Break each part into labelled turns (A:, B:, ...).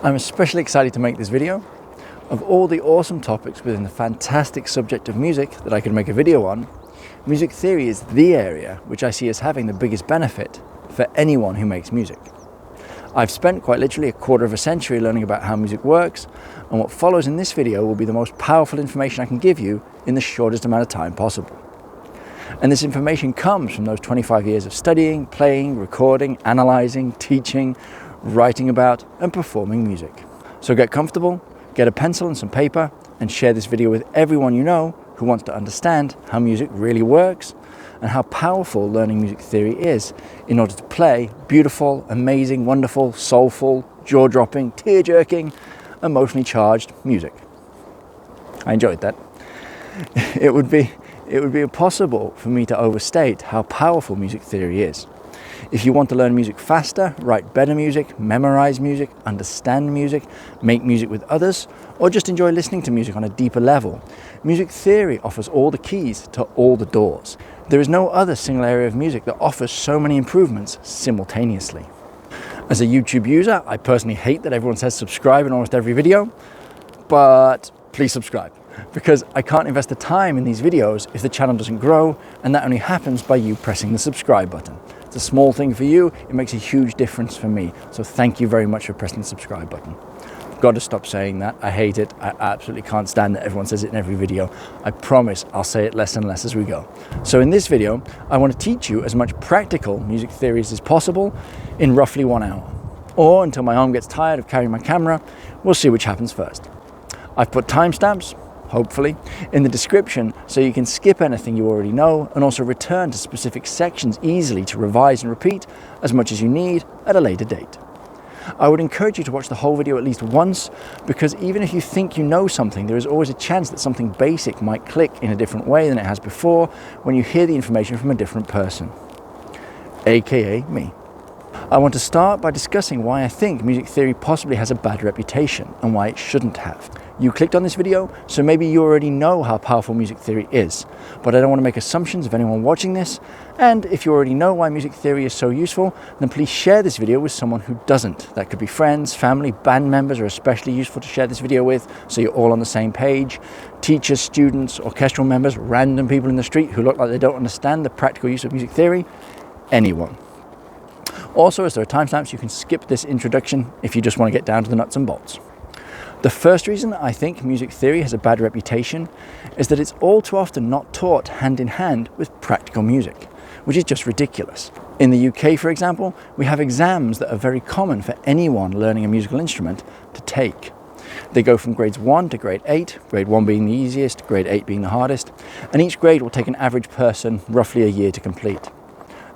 A: I'm especially excited to make this video. Of all the awesome topics within the fantastic subject of music that I could make a video on, music theory is the area which I see as having the biggest benefit for anyone who makes music. I've spent quite literally a quarter of a century learning about how music works, and what follows in this video will be the most powerful information I can give you in the shortest amount of time possible. And this information comes from those 25 years of studying, playing, recording, analysing, teaching, writing about and performing music. So get comfortable, get a pencil and some paper, and share this video with everyone you know who wants to understand how music really works and how powerful learning music theory is in order to play beautiful, amazing, wonderful, soulful, jaw-dropping, tear-jerking, emotionally charged music. I enjoyed that. It would be impossible for me to overstate how powerful music theory is. If you want to learn music faster, write better music, memorize music, understand music, make music with others, or just enjoy listening to music on a deeper level, music theory offers all the keys to all the doors. There is no other single area of music that offers so many improvements simultaneously. As a YouTube user, I personally hate that everyone says subscribe in almost every video, but please subscribe, because I can't invest the time in these videos if the channel doesn't grow, and that only happens by you pressing the subscribe button. It's a small thing for you, it makes a huge difference for me, so thank you very much for pressing the subscribe button. I've got to stop saying that, I hate it, I absolutely can't stand that everyone says it in every video. I promise I'll say it less and less as we go. So in this video, I want to teach you as much practical music theories as possible in roughly 1 hour. Or until my arm gets tired of carrying my camera, we'll see which happens first. I've put timestamps, hopefully, in the description so you can skip anything you already know and also return to specific sections easily to revise and repeat as much as you need at a later date. I would encourage you to watch the whole video at least once, because even if you think you know something, there is always a chance that something basic might click in a different way than it has before when you hear the information from a different person, aka me. I want to start by discussing why I think music theory possibly has a bad reputation and why it shouldn't have. You clicked on this video, so maybe you already know how powerful music theory is, but I don't want to make assumptions of anyone watching this, and if you already know why music theory is so useful, then please share this video with someone who doesn't. That could be friends, family, band members are especially useful to share this video with, so you're all on the same page. Teachers, students, orchestral members, random people in the street who look like they don't understand the practical use of music theory, anyone. Also, as there are timestamps, you can skip this introduction if you just want to get down to the nuts and bolts. The first reason I think music theory has a bad reputation is that it's all too often not taught hand in hand with practical music, which is just ridiculous. In the UK, for example, we have exams that are very common for anyone learning a musical instrument to take. They go from grades 1 to grade 8, grade 1 being the easiest, grade 8 being the hardest, and each grade will take an average person roughly a year to complete.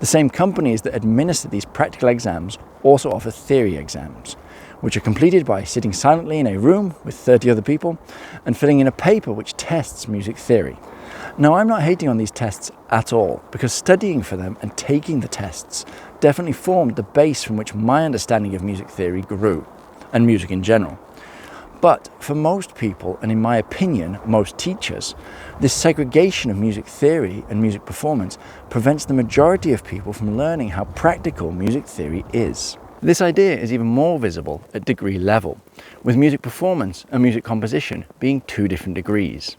A: The same companies that administer these practical exams also offer theory exams, which are completed by sitting silently in a room with 30 other people and filling in a paper which tests music theory. Now, I'm not hating on these tests at all, because studying for them and taking the tests definitely formed the base from which my understanding of music theory grew, and music in general. But for most people, and in my opinion, most teachers, this segregation of music theory and music performance prevents the majority of people from learning how practical music theory is. This idea is even more visible at degree level, with music performance and music composition being 2 different degrees.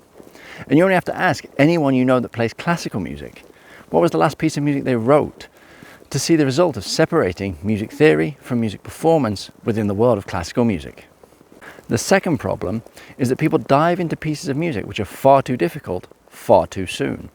A: And you only have to ask anyone you know that plays classical music, what was the last piece of music they wrote, to see the result of separating music theory from music performance within the world of classical music. The second problem is that people dive into pieces of music which are far too difficult, far too soon.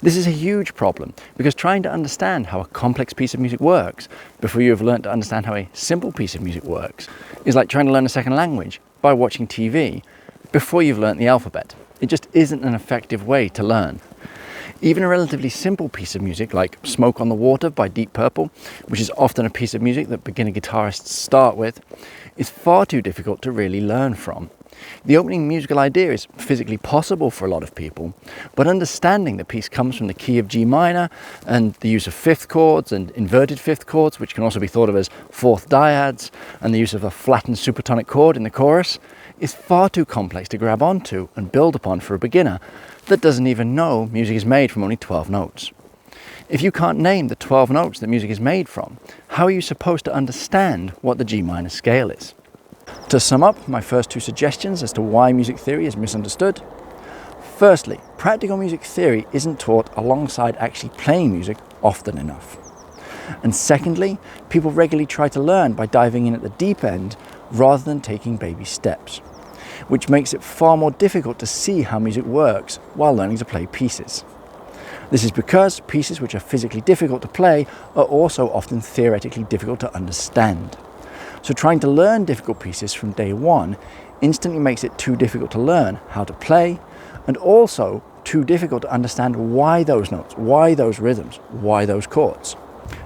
A: This is a huge problem, because trying to understand how a complex piece of music works before you have learned to understand how a simple piece of music works is like trying to learn a second language by watching TV before you've learnt the alphabet. It just isn't an effective way to learn. Even a relatively simple piece of music like Smoke on the Water by Deep Purple, which is often a piece of music that beginner guitarists start with, is far too difficult to really learn from. The opening musical idea is physically possible for a lot of people, but understanding the piece comes from the key of G minor and the use of fifth chords and inverted fifth chords, which can also be thought of as fourth dyads, and the use of a flattened supertonic chord in the chorus, is far too complex to grab onto and build upon for a beginner that doesn't even know music is made from only 12 notes. If you can't name the 12 notes that music is made from, how are you supposed to understand what the G minor scale is? To sum up my first two suggestions as to why music theory is misunderstood. Firstly, practical music theory isn't taught alongside actually playing music often enough. And secondly, people regularly try to learn by diving in at the deep end rather than taking baby steps, which makes it far more difficult to see how music works while learning to play pieces. This is because pieces which are physically difficult to play are also often theoretically difficult to understand. So trying to learn difficult pieces from day one instantly makes it too difficult to learn how to play, and also too difficult to understand why those notes, why those rhythms, why those chords.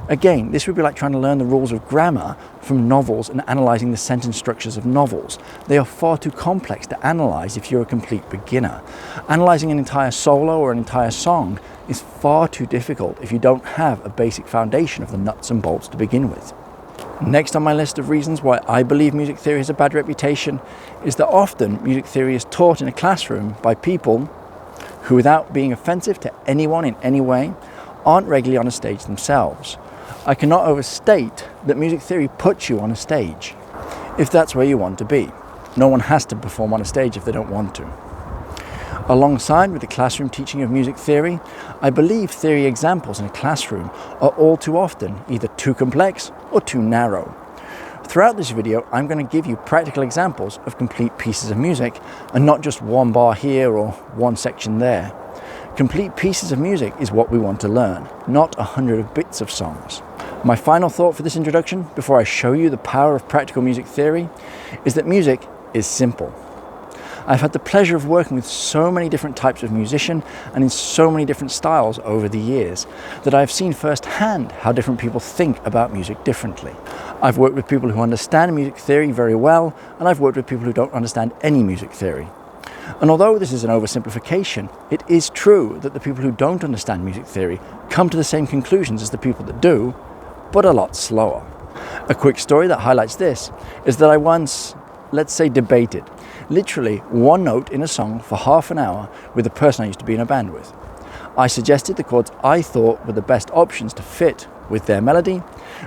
A: Again, this would be like trying to learn the rules of grammar from novels and analysing the sentence structures of novels. They are far too complex to analyse if you're a complete beginner. Analysing an entire solo or an entire song is far too difficult if you don't have a basic foundation of the nuts and bolts to begin with. Next on my list of reasons why I believe music theory has a bad reputation is that often music theory is taught in a classroom by people who, without being offensive to anyone in any way, aren't regularly on a stage themselves. I cannot overstate that music theory puts you on a stage, if that's where you want to be. No one has to perform on a stage if they don't want to. Alongside with the classroom teaching of music theory, I believe theory examples in a classroom are all too often either too complex or too narrow. Throughout this video, I'm going to give you practical examples of complete pieces of music and not just one bar here or one section there. Complete pieces of music is what we want to learn, not 100 bits of songs. My final thought for this introduction, before I show you the power of practical music theory, is that music is simple. I've had the pleasure of working with so many different types of musician and in so many different styles over the years that I've seen firsthand how different people think about music differently. I've worked with people who understand music theory very well, and I've worked with people who don't understand any music theory. And although this is an oversimplification, it is true that the people who don't understand music theory come to the same conclusions as the people that do, but a lot slower. A quick story that highlights this is that I once, let's say, debated literally one note in a song for half an hour with a person I used to be in a band with. I suggested the chords I thought were the best options to fit with their melody,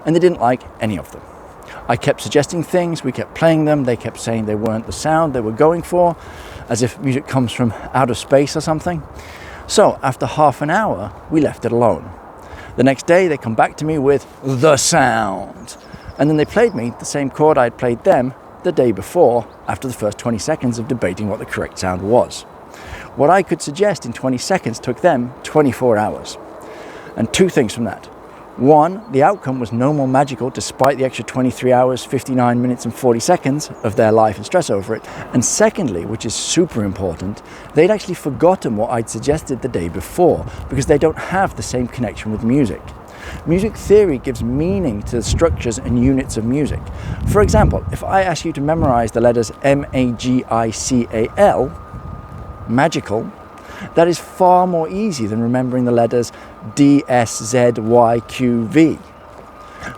A: and they didn't like any of them. I kept suggesting things, we kept playing them, they kept saying they weren't the sound they were going for, as if music comes from outer space or something. So after half an hour, we left it alone. The next day they come back to me with the sound, and then they played me the same chord I'd played them the day before after the first 20 seconds of debating what the correct sound was. What I could suggest in 20 seconds took them 24 hours. And two things from that. One, the outcome was no more magical despite the extra 23 hours, 59 minutes and 40 seconds of their life and stress over it. And secondly, which is super important, they'd actually forgotten what I'd suggested the day before because they don't have the same connection with music. Music theory gives meaning to the structures and units of music. For example, if I ask you to memorize the letters M-A-G-I-C-A-L, magical, that is far more easy than remembering the letters D-S-Z-Y-Q-V.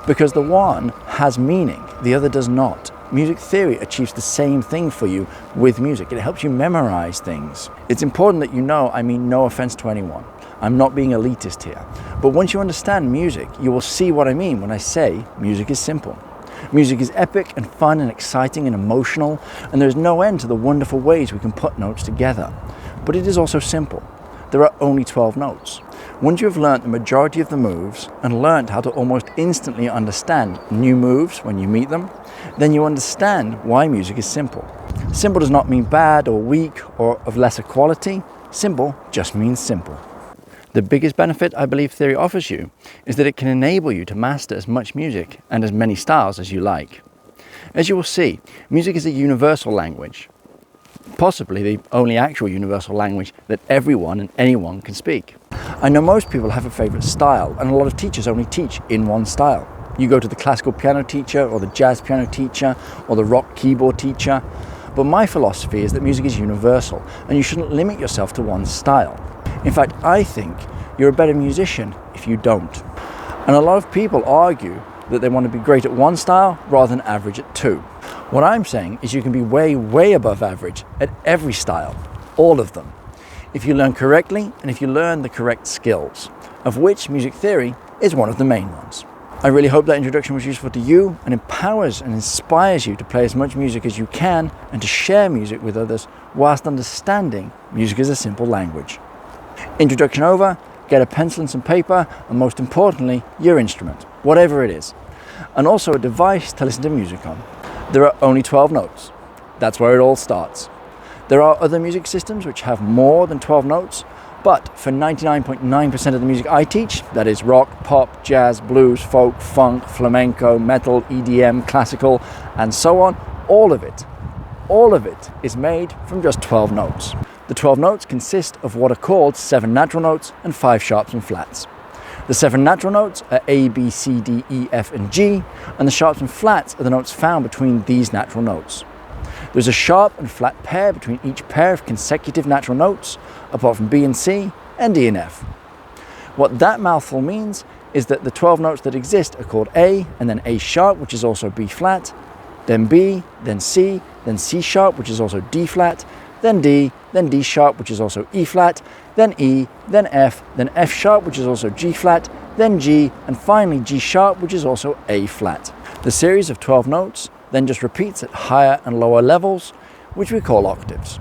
A: Because the one has meaning, the other does not. Music theory achieves the same thing for you with music. It helps you memorize things. It's important that you know, I mean no offense to anyone. I'm not being elitist here. But once you understand music, you will see what I mean when I say music is simple. Music is epic and fun and exciting and emotional, and there's no end to the wonderful ways we can put notes together. But it is also simple. There are only 12 notes. Once you have learnt the majority of the moves and learnt how to almost instantly understand new moves when you meet them, then you understand why music is simple. Simple does not mean bad or weak or of lesser quality. Simple just means simple. The biggest benefit I believe theory offers you is that it can enable you to master as much music and as many styles as you like. As you will see, music is a universal language, possibly the only actual universal language that everyone and anyone can speak. I know most people have a favorite style, and a lot of teachers only teach in one style. You go to the classical piano teacher or the jazz piano teacher or the rock keyboard teacher, but my philosophy is that music is universal and you shouldn't limit yourself to one style. In fact, I think you're a better musician if you don't. And a lot of people argue that they want to be great at one style rather than average at two. What I'm saying is you can be way, way above average at every style, all of them, if you learn correctly and if you learn the correct skills, of which music theory is one of the main ones. I really hope that introduction was useful to you and empowers and inspires you to play as much music as you can and to share music with others whilst understanding music is a simple language. Introduction over, get a pencil and some paper, and most importantly, your instrument, whatever it is, and also a device to listen to music on. There are only 12 notes. That's where it all starts. There are other music systems which have more than 12 notes, but for 99.9% of the music I teach, that is rock, pop, jazz, blues, folk, funk, flamenco, metal, EDM, classical, and so on, all of it is made from just 12 notes. The 12 notes consist of what are called 7 natural notes and 5 sharps and flats. The 7 natural notes are A, B, C, D, E, F, and G, and the sharps and flats are the notes found between these natural notes. There's a sharp and flat pair between each pair of consecutive natural notes, apart from B and C and D and F. What that mouthful means is that the 12 notes that exist are called A, and then A sharp, which is also B flat, then B, then C sharp, which is also D flat, then D sharp, which is also E flat, then E, then F sharp, which is also G flat, then G, and finally G sharp, which is also A flat. The series of 12 notes then just repeats at higher and lower levels, which we call octaves.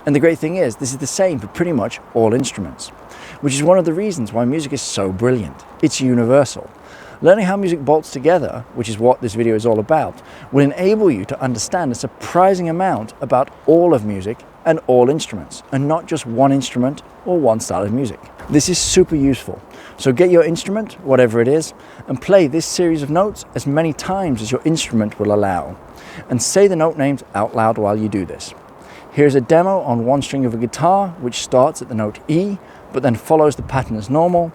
A: And the great thing is, this is the same for pretty much all instruments, which is one of the reasons why music is so brilliant. It's universal. Learning how music bolts together, which is what this video is all about, will enable you to understand a surprising amount about all of music and all instruments, and not just one instrument or one style of music. This is super useful. So get your instrument, whatever it is, and play this series of notes as many times as your instrument will allow. And say the note names out loud while you do this. Here's a demo on one string of a guitar, which starts at the note E, but then follows the pattern as normal.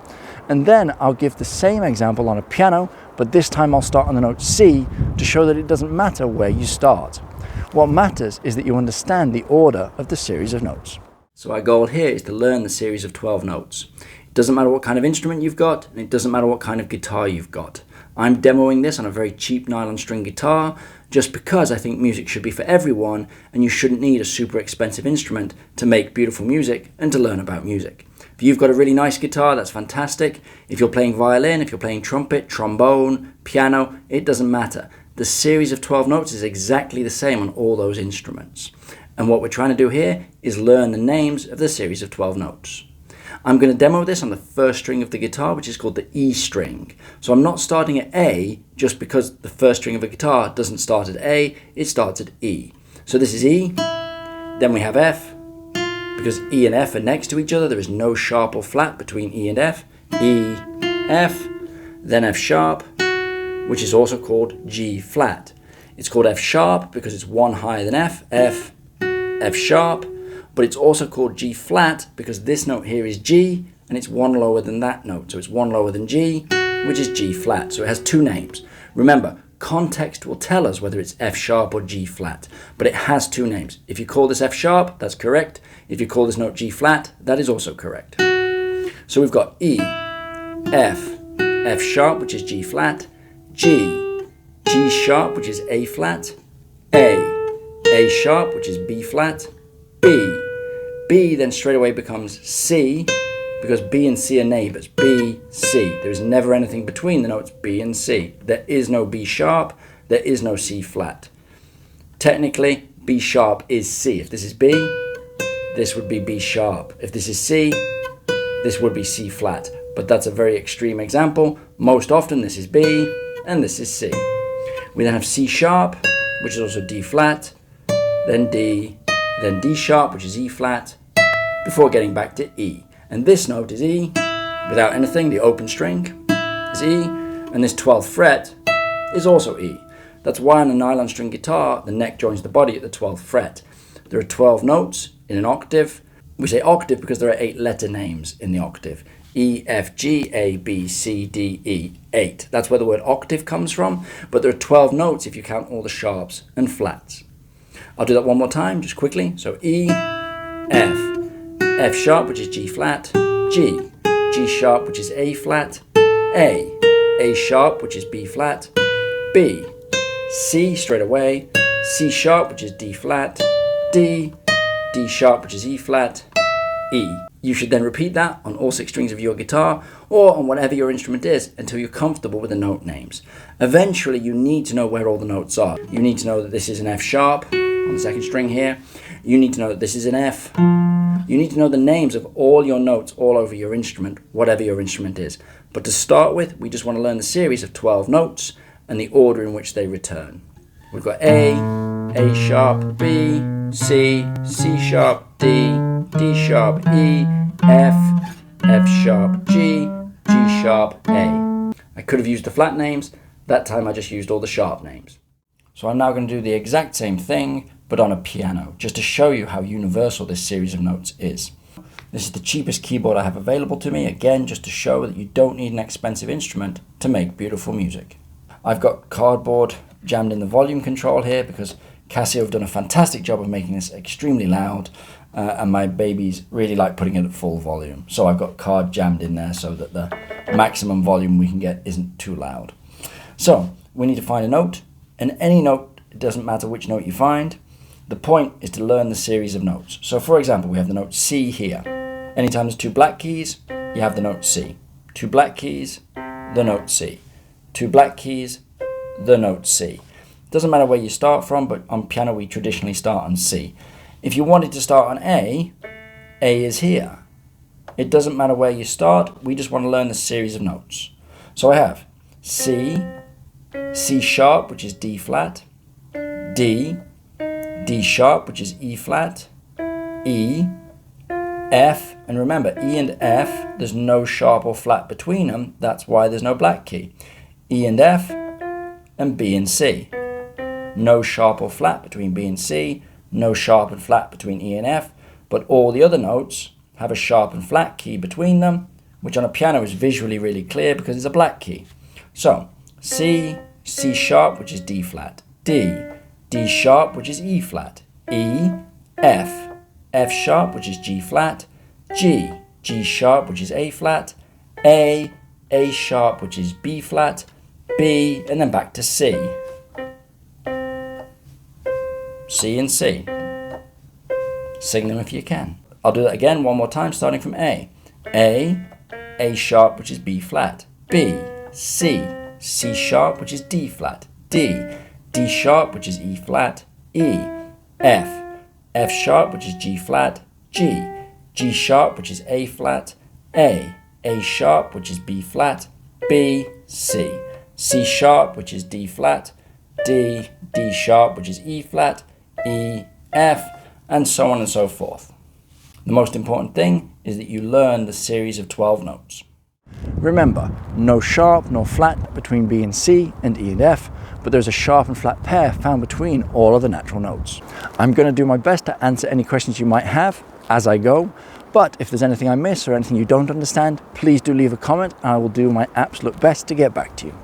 A: And then I'll give the same example on a piano, but this time I'll start on the note C to show that it doesn't matter where you start. What matters is that you understand the order of the series of notes. So our goal here is to learn the series of 12 notes. It doesn't matter what kind of instrument you've got, and it doesn't matter what kind of guitar you've got. I'm demoing this on a very cheap nylon string guitar just because I think music should be for everyone, and you shouldn't need a super expensive instrument to make beautiful music and to learn about music. If you've got a really nice guitar, that's fantastic. If you're playing violin, if you're playing trumpet, trombone, piano, it doesn't matter. The series of 12 notes is exactly the same on all those instruments. And what we're trying to do here is learn the names of the series of 12 notes. I'm going to demo this on the first string of the guitar, which is called the E string. So I'm not starting at A just because the first string of a guitar doesn't start at A, it starts at E. So this is E, then we have F. Because E and F are next to each other, there is no sharp or flat between E and F. E, F, then F sharp, which is also called G flat. It's called F sharp because it's one higher than F, F sharp, but it's also called G flat because this note here is G and it's one lower than that note. So it's one lower than G, which is G flat. So it has two names. Remember, context will tell us whether it's F sharp or G flat, but it has two names. If you call this F sharp, that's correct. If you call this note G flat, that is also correct. So we've got E, F, F sharp, which is G flat, G, G sharp, which is A flat, A sharp, which is B flat, B then straight away becomes C, because B and C are neighbors. B, C. There is never anything between the notes B and C. There is no B sharp, there is no C flat. Technically, B sharp is C. If this is B, this would be B sharp. If this is C, this would be C flat. But that's a very extreme example. Most often this is B and this is C. We then have C sharp, which is also D flat, then D sharp, which is E flat, before getting back to E. And this note is E, without anything, the open string is E, and this 12th fret is also E. That's why on a nylon string guitar, the neck joins the body at the 12th fret. There are 12 notes in an octave. We say octave because there are 8 letter names in the octave. E, F, G, A, B, C, D, E, 8. That's where the word octave comes from, but there are 12 notes if you count all the sharps and flats. I'll do that one more time, just quickly. So E, F, F sharp, which is G flat, G, G sharp, which is A flat, A sharp, which is B flat, B, C straight away, C sharp, which is D flat, D sharp, which is E flat, E. You should then repeat that on all 6 strings of your guitar or on whatever your instrument is until you're comfortable with the note names. Eventually you need to know where all the notes are. You need to know that this is an F sharp on the 2nd string here. You need to know that this is an F. You need to know the names of all your notes all over your instrument, whatever your instrument is. But to start with, we just want to learn the series of 12 notes and the order in which they return. We've got A sharp, B, C, C sharp, D, D sharp, E, F, F sharp, G, G sharp, A. I could have used the flat names. That time I just used all the sharp names. So I'm now going to do the exact same thing, but on a piano, just to show you how universal this series of notes is. This is the cheapest keyboard I have available to me, again, just to show that you don't need an expensive instrument to make beautiful music. I've got cardboard jammed in the volume control here because Casio have done a fantastic job of making this extremely loud, and my babies really like putting it at full volume. So I've got card jammed in there so that the maximum volume we can get isn't too loud. So we need to find a note, and any note, it doesn't matter which note you find. The point is to learn the series of notes. So for example, we have the note C here. Anytime there's 2 black keys, you have the note C. 2 black keys, the note C. 2 black keys, the note C. Doesn't matter where you start from, but on piano we traditionally start on C. If you wanted to start on A is here. It doesn't matter where you start, we just want to learn the series of notes. So I have C, C sharp, which is D flat, D, D sharp, which is E flat, E, F, and remember, E and F, there's no sharp or flat between them, that's why there's no black key. E and F, and B and C. No sharp or flat between B and C, no sharp and flat between E and F, but all the other notes have a sharp and flat key between them, which on a piano is visually really clear because it's a black key. So, C, C sharp, which is D flat, D, D sharp, which is E flat, E, F, F sharp, which is G flat, G, G sharp, which is A flat, A sharp, which is B flat, B, and then back to C. C and C. Sing them if you can. I'll do that again one more time, starting from A. A sharp, which is B flat, B, C, C sharp, which is D flat, D, D sharp, which is E flat, E, F, F sharp, which is G flat, G, G sharp, which is A flat, A sharp, which is B flat, B, C, C sharp, which is D flat, D, D sharp, which is E flat, E, F, and so on and so forth. The most important thing is that you learn the series of 12 notes. Remember, no sharp nor flat between B and C and E and F, but there's a sharp and flat pair found between all other natural notes. I'm going to do my best to answer any questions you might have as I go, but if there's anything I miss or anything you don't understand, please do leave a comment and I will do my absolute best to get back to you.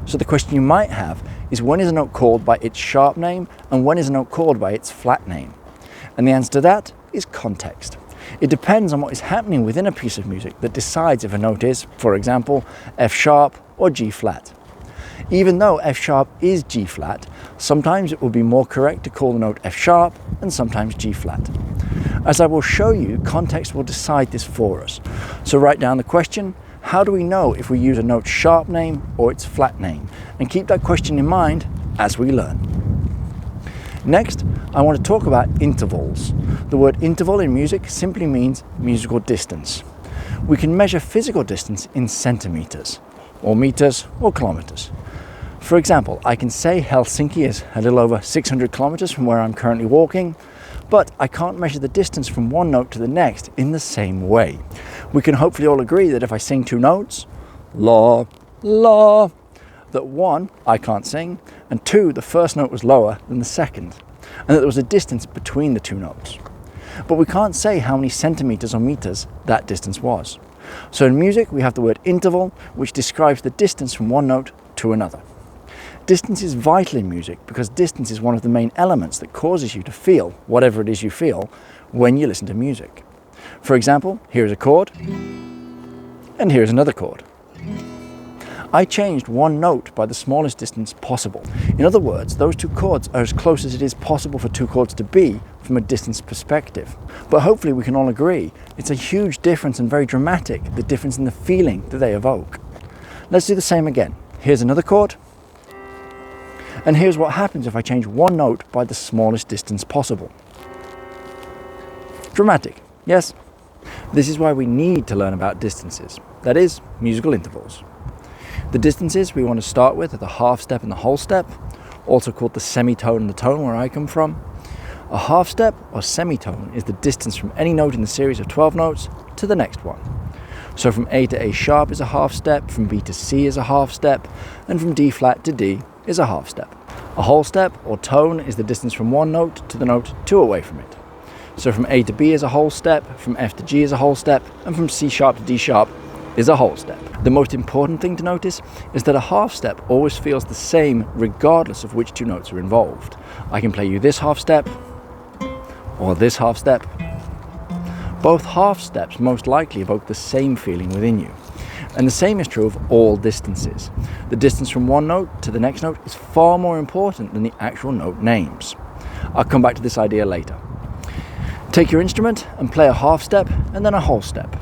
A: So the question you might have is, when is a note called by its sharp name and when is a note called by its flat name? And the answer to that is context. It depends on what is happening within a piece of music that decides if a note is, for example, F sharp or G flat. Even though F sharp is G flat, sometimes it will be more correct to call the note F sharp and sometimes G flat. As I will show you, context will decide this for us. So write down the question, how do we know if we use a note's sharp name or its flat name? And keep that question in mind as we learn. Next, I want to talk about intervals. The word interval in music simply means musical distance. We can measure physical distance in centimeters, or meters, or kilometers. For example, I can say Helsinki is a little over 600 kilometers from where I'm currently walking, but I can't measure the distance from one note to the next in the same way. We can hopefully all agree that if I sing 2 notes, la, la, that 1, I can't sing, and 2, the first note was lower than the second, and that there was a distance between the 2 notes. But we can't say how many centimeters or meters that distance was. So in music, we have the word interval, which describes the distance from one note to another. Distance is vital in music because distance is one of the main elements that causes you to feel whatever it is you feel when you listen to music. For example, here is a chord, and here is another chord. I changed one note by the smallest distance possible. In other words, those two chords are as close as it is possible for two chords to be from a distance perspective. But hopefully we can all agree it's a huge difference and very dramatic, the difference in the feeling that they evoke. Let's do the same again. Here's another chord. And here's what happens if I change one note by the smallest distance possible. Dramatic, yes? This is why we need to learn about distances, that is, musical intervals. The distances we want to start with are the half step and the whole step, also called the semitone and the tone where I come from. A half step or semitone is the distance from any note in the series of 12 notes to the next one. So from A to A sharp is a half step, from B to C is a half step, and from D flat to D is a half step. A whole step or tone is the distance from one note to the note two away from it. So from A to B is a whole step, from F to G is a whole step, and from C sharp to D sharp is a whole step. The most important thing to notice is that a half step always feels the same regardless of which two notes are involved. I can play you this half step or this half step. Both half steps most likely evoke the same feeling within you. And the same is true of all distances. The distance from one note to the next note is far more important than the actual note names. I'll come back to this idea later. Take your instrument and play a half step and then a whole step.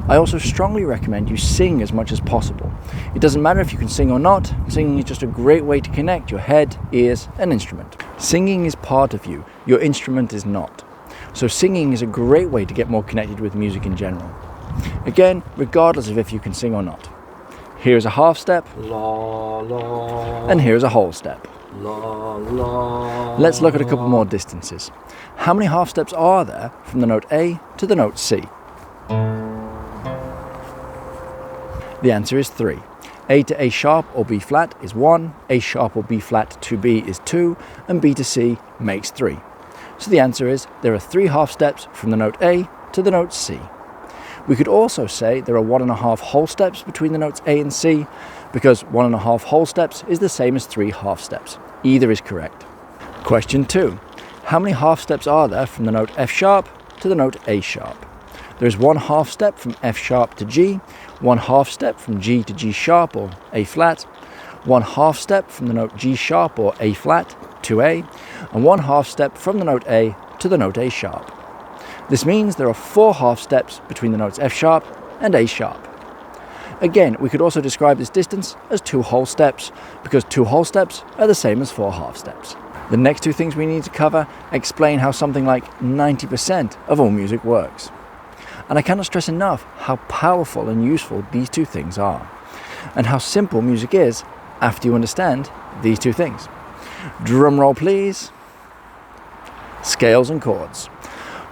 A: I also strongly recommend you sing as much as possible. It doesn't matter if you can sing or not, singing is just a great way to connect your head, ears and instrument. Singing is part of you, your instrument is not. So singing is a great way to get more connected with music in general. Again, regardless of if you can sing or not. Here's a half step,
B: La, la,
A: and here's a whole step.
B: la, la.
A: Let's look at a couple more distances. How many half steps are there from the note A to the note C? The answer is 3. A to A sharp or B flat is 1, A sharp or B flat to B is 2, and B to C makes 3. So the answer is there are 3 half steps from the note A to the note C. We could also say there are 1.5 whole steps between the notes A and C, because 1.5 whole steps is the same as 3 half steps. Either is correct. Question 2. How many half steps are there from the note F sharp to the note A sharp? There is 1 half step from F sharp to G, 1 half step from G to G sharp or A flat, 1 half step from the note G sharp or A flat to A, and 1 half step from the note A to the note A sharp. This means there are 4 half steps between the notes F sharp and A sharp. Again, we could also describe this distance as 2 whole steps, because 2 whole steps are the same as 4 half steps. The next 2 things we need to cover explain how something like 90% of all music works. And I cannot stress enough how powerful and useful these 2 things are, and how simple music is after you understand these 2 things. Drum roll please. Scales and chords.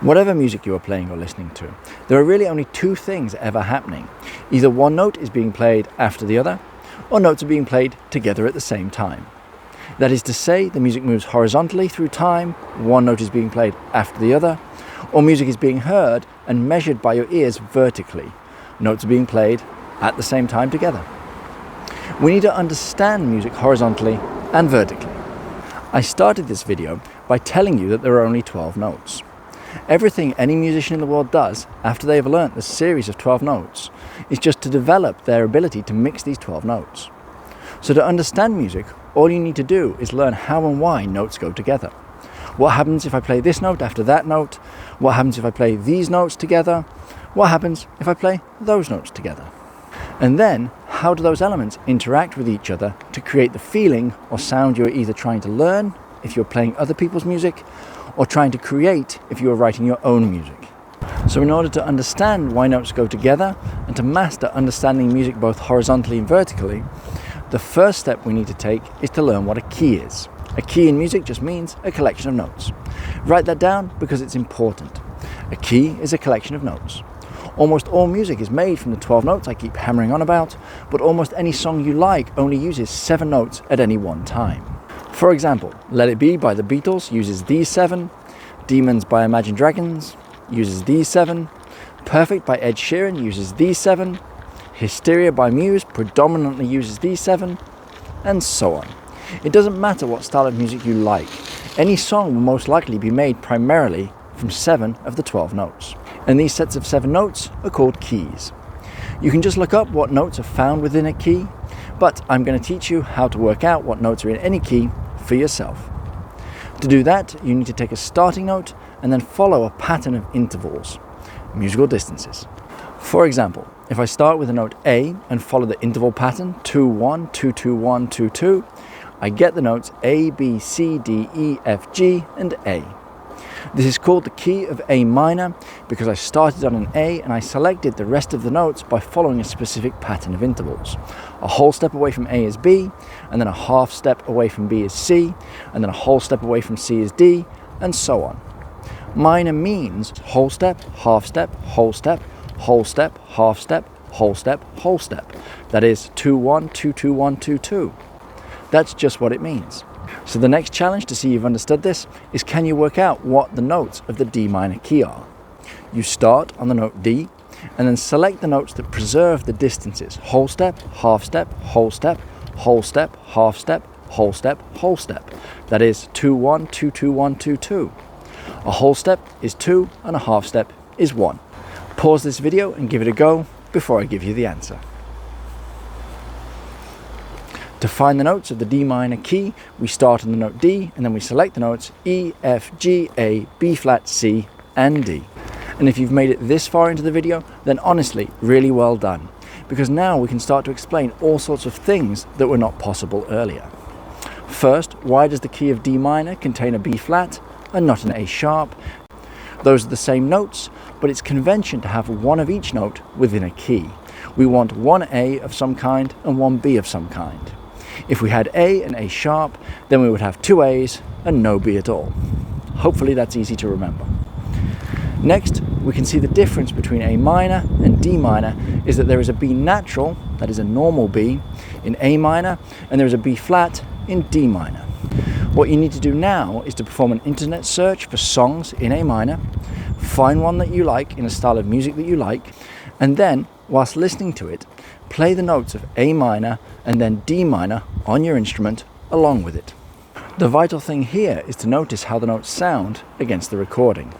A: Whatever music you are playing or listening to, there are really only 2 things ever happening. Either one note is being played after the other, or notes are being played together at the same time. That is to say, the music moves horizontally through time, one note is being played after the other, or music is being heard and measured by your ears vertically. Notes are being played at the same time together. We need to understand music horizontally and vertically. I started this video by telling you that there are only 12 notes. Everything any musician in the world does after they have learnt the series of 12 notes is just to develop their ability to mix these 12 notes. So to understand music, all you need to do is learn how and why notes go together. What happens if I play this note after that note? What happens if I play these notes together? What happens if I play those notes together? And then, how do those elements interact with each other to create the feeling or sound you're either trying to learn if you're playing other people's music, or trying to create if you are writing your own music. So in order to understand why notes go together and to master understanding music both horizontally and vertically, the first step we need to take is to learn what a key is. A key in music just means a collection of notes. Write that down because it's important. A key is a collection of notes. Almost all music is made from the 12 notes I keep hammering on about, but almost any song you like only uses 7 notes at any one time. For example, Let It Be by the Beatles uses these 7, Demons by Imagine Dragons uses these 7, Perfect by Ed Sheeran uses these 7, Hysteria by Muse predominantly uses these 7, and so on. It doesn't matter what style of music you like, any song will most likely be made primarily from 7 of the 12 notes. And these sets of 7 notes are called keys. You can just look up what notes are found within a key, but I'm going to teach you how to work out what notes are in any key for yourself. To do that, you need to take a starting note and then follow a pattern of intervals, musical distances. For example, if I start with the note A and follow the interval pattern 2-1, 2-2-1, 2-2, I get the notes A, B, C, D, E, F, G, and A. This is called the key of A minor because I started on an A and I selected the rest of the notes by following a specific pattern of intervals. A whole step away from A is B, and then a half step away from B is C, and then a whole step away from C is D, and so on. Minor means whole step, half step, whole step, whole step, half step, whole step, whole step. That is 2-1, 2-2-1, 2-2. That's just what it means. So the next challenge to see you've understood this is, can you work out what the notes of the D minor key are? You start on the note D and then select the notes that preserve the distances: whole step, half step, whole step, whole step, half step, whole step, whole step. That is 2-1, 2-2-1, 2-2. A whole step is 2 and a half step is 1. Pause this video and give it a go before I give you the answer. To find the notes of the D minor key, we start on the note D and then we select the notes E, F, G, A, B flat, C, and D. And if you've made it this far into the video, then honestly, really well done. Because now we can start to explain all sorts of things that were not possible earlier. First, why does the key of D minor contain a B flat and not an A sharp? Those are the same notes, but it's convention to have one of each note within a key. We want one A of some kind and one B of some kind. If we had A and A sharp, then we would have two A's and no B at all. Hopefully that's easy to remember. Next, we can see the difference between A minor and D minor is that there is a B natural, that is a normal B, in A minor, and there is a B flat in D minor. What you need to do now is to perform an internet search for songs in A minor, find one that you like in a style of music that you like, and then, whilst listening to it, play the notes of A minor and then D minor on your instrument along with it. The vital thing here is to notice how the notes sound against the recording.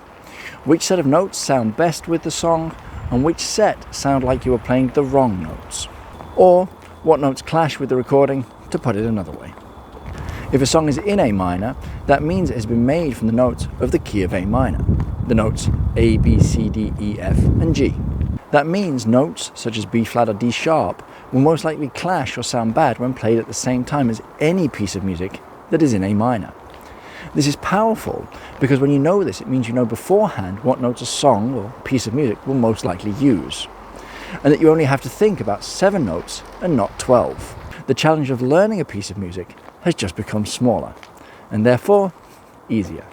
A: Which set of notes sound best with the song, and which set sound like you were playing the wrong notes. Or what notes clash with the recording, to put it another way. If a song is in A minor, that means it has been made from the notes of the key of A minor, the notes A, B, C, D, E, F, and G. That means notes such as B flat or D sharp will most likely clash or sound bad when played at the same time as any piece of music that is in A minor. This is powerful because when you know this, it means you know beforehand what notes a song or piece of music will most likely use, and that you only have to think about 7 notes and not 12. The challenge of learning a piece of music has just become smaller, and therefore easier.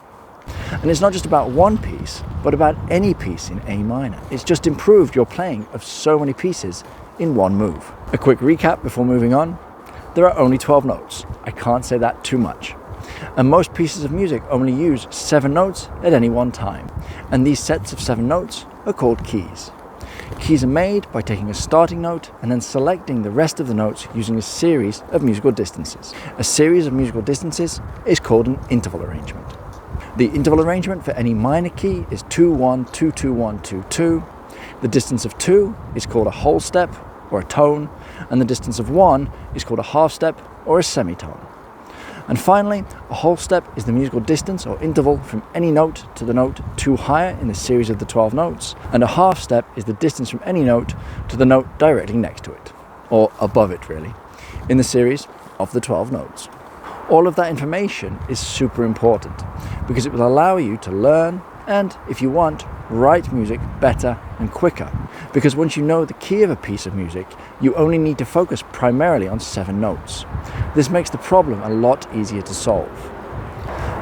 A: And it's not just about one piece, but about any piece in A minor. It's just improved your playing of so many pieces in one move. A quick recap before moving on. There are only 12 notes. I can't say that too much. And most pieces of music only use 7 notes at any one time. And these sets of 7 notes are called keys. Keys are made by taking a starting note and then selecting the rest of the notes using a series of musical distances. A series of musical distances is called an interval arrangement. The interval arrangement for any minor key is 2-1, 2-2-1, 2-2. The distance of 2 is called a whole step or a tone, and the distance of 1 is called a half step or a semitone. And finally, a whole step is the musical distance or interval from any note to the note 2 higher in the series of the 12 notes, and a half step is the distance from any note to the note directly next to it, or above it really, in the series of the 12 notes. All of that information is super important because it will allow you to learn and, if you want, write music better and quicker. Because once you know the key of a piece of music, you only need to focus primarily on 7 notes. This makes the problem a lot easier to solve.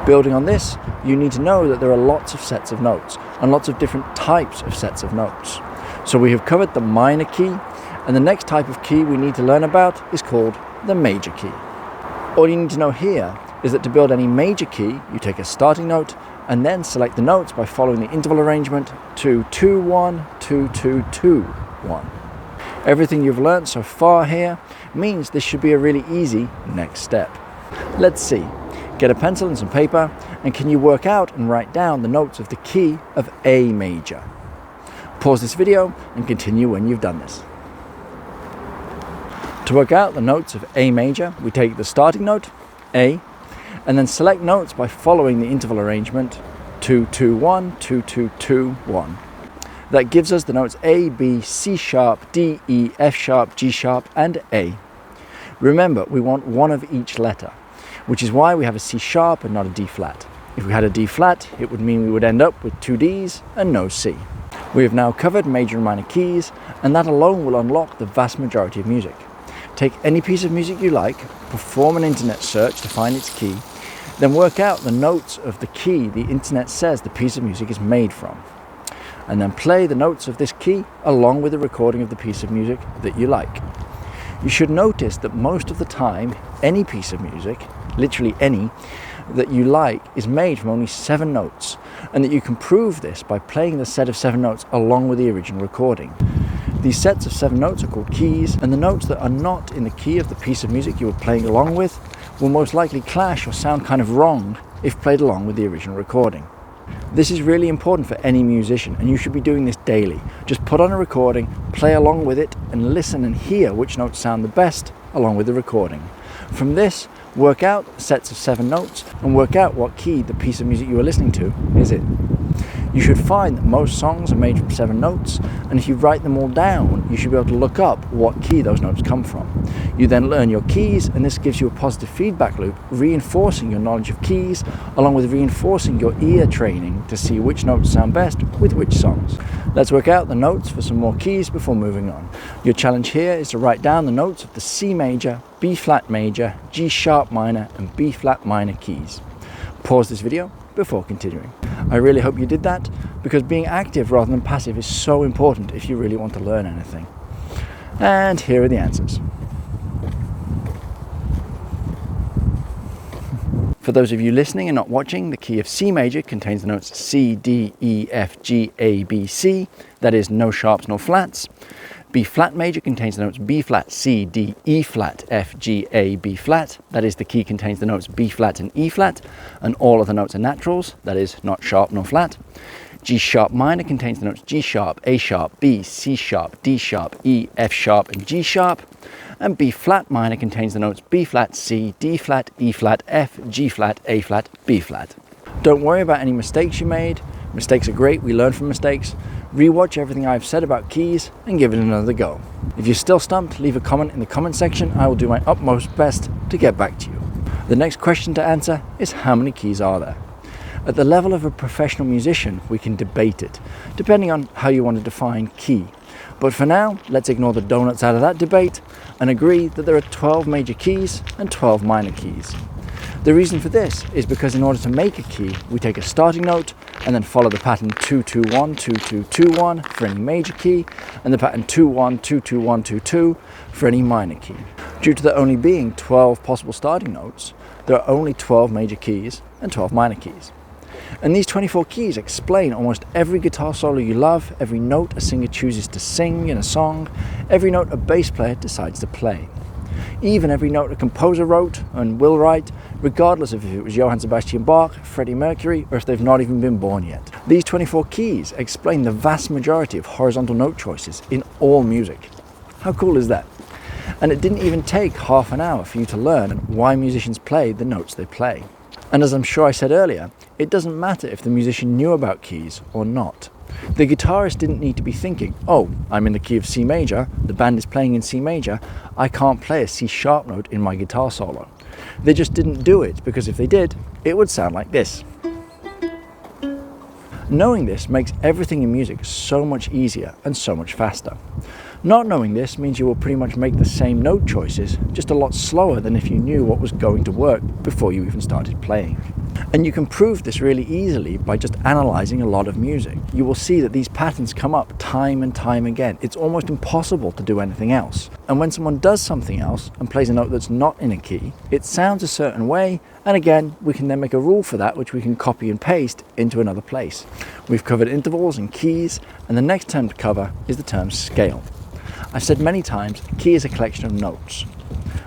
A: Building on this, you need to know that there are lots of sets of notes and lots of different types of sets of notes. So we have covered the minor key, and the next type of key we need to learn about is called the major key. All you need to know here is that to build any major key, you take a starting note and then select the notes by following the interval arrangement to 2-1, 2-2-2-1. Everything you've learnt so far here means this should be a really easy next step. Let's see. Get a pencil and some paper, and can you work out and write down the notes of the key of A major? Pause this video and continue when you've done this. To work out the notes of A major, we take the starting note, A, and then select notes by following the interval arrangement 2-2-1, 2-2-2-1. That gives us the notes A, B, C sharp, D, E, F sharp, G sharp, and A. Remember, we want one of each letter, which is why we have a C sharp and not a D flat. If we had a D flat, it would mean we would end up with 2 Ds and no C. We have now covered major and minor keys, and that alone will unlock the vast majority of music. Take any piece of music you like, perform an internet search to find its key, then work out the notes of the key the internet says the piece of music is made from. And then play the notes of this key along with a recording of the piece of music that you like. You should notice that most of the time, any piece of music, literally any, that you like is made from only 7 notes, and that you can prove this by playing the set of 7 notes along with the original recording. These sets of 7 notes are called keys, and the notes that are not in the key of the piece of music you were playing along with will most likely clash or sound kind of wrong if played along with the original recording. This is really important for any musician, and you should be doing this daily. Just put on a recording, play along with it, and listen and hear which notes sound the best along with the recording. From this, work out sets of 7 notes and work out what key the piece of music you are listening to is in. You should find that most songs are made from 7 notes, and if you write them all down, you should be able to look up what key those notes come from. You then learn your keys, and this gives you a positive feedback loop, reinforcing your knowledge of keys, along with reinforcing your ear training to see which notes sound best with which songs. Let's work out the notes for some more keys before moving on. Your challenge here is to write down the notes of the C major, B flat major, G sharp minor, and B flat minor keys. Pause this video before continuing. I really hope you did that, because being active rather than passive is so important if you really want to learn anything. And here are the answers. For those of you listening and not watching, the key of C major contains the notes C, D, E, F, G, A, B, C, that is no sharps, no flats. B flat major contains the notes B flat, C, D, E flat, F, G, A, B flat. That is, the key contains the notes B flat and E flat, and all of the notes are naturals, that is, not sharp nor flat. G sharp minor contains the notes G sharp, A sharp, B, C sharp, D sharp, E, F sharp, and G sharp. And B flat minor contains the notes B flat, C, D flat, E flat, F, G flat, A flat, B flat. Don't worry about any mistakes you made. Mistakes are great, we learn from mistakes. Rewatch everything I've said about keys and give it another go. If you're still stumped, leave a comment in the comment section. I will do my utmost best to get back to you. The next question to answer is, how many keys are there? At the level of a professional musician, we can debate it, depending on how you want to define key. But for now, let's ignore the donuts out of that debate and agree that there are 12 major keys and 12 minor keys. The reason for this is because in order to make a key, we take a starting note and then follow the pattern 2-2-1, 2-2-2-1 for any major key, and the pattern 2-1, 2-2-1, 2-2 for any minor key. Due to there only being 12 possible starting notes, there are only 12 major keys and 12 minor keys. And these 24 keys explain almost every guitar solo you love, every note a singer chooses to sing in a song, every note a bass player decides to play. Even every note a composer wrote and will write, regardless of if it was Johann Sebastian Bach, Freddie Mercury, or if they've not even been born yet. These 24 keys explain the vast majority of horizontal note choices in all music. How cool is that? And it didn't even take half an hour for you to learn why musicians play the notes they play. And as I'm sure I said earlier, it doesn't matter if the musician knew about keys or not. The guitarist didn't need to be thinking, oh, I'm in the key of C major, the band is playing in C major, I can't play a C sharp note in my guitar solo. They just didn't do it, because if they did, it would sound like this. Knowing this makes everything in music so much easier and so much faster. Not knowing this means you will pretty much make the same note choices, just a lot slower than if you knew what was going to work before you even started playing. And you can prove this really easily by just analysing a lot of music. You will see that these patterns come up time and time again. It's almost impossible to do anything else. And when someone does something else and plays a note that's not in a key, it sounds a certain way, and again, we can then make a rule for that which we can copy and paste into another place. We've covered intervals and keys, and the next term to cover is the term scale. I've said many times, a key is a collection of notes.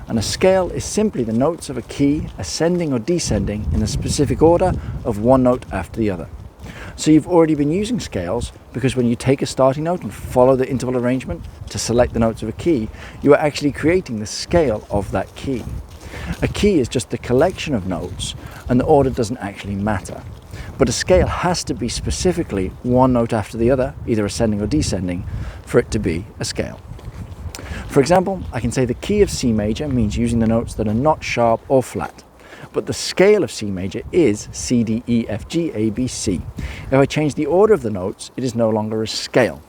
A: And a scale is simply the notes of a key ascending or descending in a specific order of one note after the other. So you've already been using scales because when you take a starting note and follow the interval arrangement to select the notes of a key, you are actually creating the scale of that key. A key is just the collection of notes, and the order doesn't actually matter. But a scale has to be specifically one note after the other, either ascending or descending, for it to be a scale. For example, I can say the key of C major means using the notes that are not sharp or flat. But the scale of C major is C, D, E, F, G, A, B, C. If I change the order of the notes, it is no longer a scale.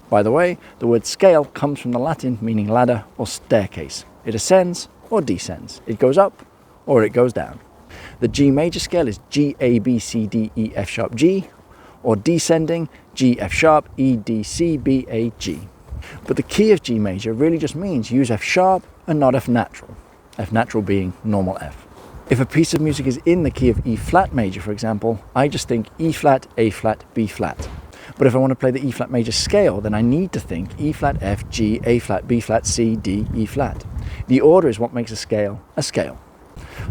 A: By the way, the word scale comes from the Latin meaning ladder or staircase. It ascends or descends. It goes up or it goes down. The G major scale is G, A, B, C, D, E, F sharp, G, or descending G, F sharp, E, D, C, B, A, G. But the key of G major really just means use F sharp and not F natural. F natural being normal F. If a piece of music is in the key of E flat major, for example, I just think E flat, A flat, B flat. But if I want to play the E flat major scale, then I need to think E flat, F, G, A flat, B flat, C, D, E flat. The order is what makes a scale a scale.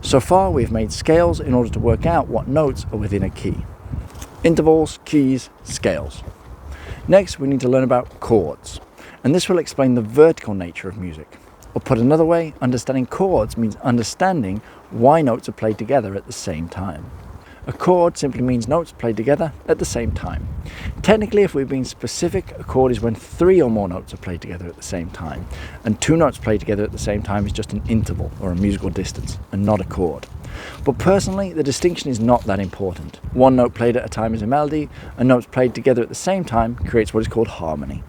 A: So far we've made scales in order to work out what notes are within a key. Intervals, keys, scales. Next we need to learn about chords, and this will explain the vertical nature of music. Or put another way, understanding chords means understanding why notes are played together at the same time. A chord simply means notes played together at the same time. Technically, if we're being specific, a chord is when 3 or more notes are played together at the same time, and 2 notes played together at the same time is just an interval or a musical distance, and not a chord. But personally, the distinction is not that important. One note played at a time is a melody, and notes played together at the same time creates what is called harmony.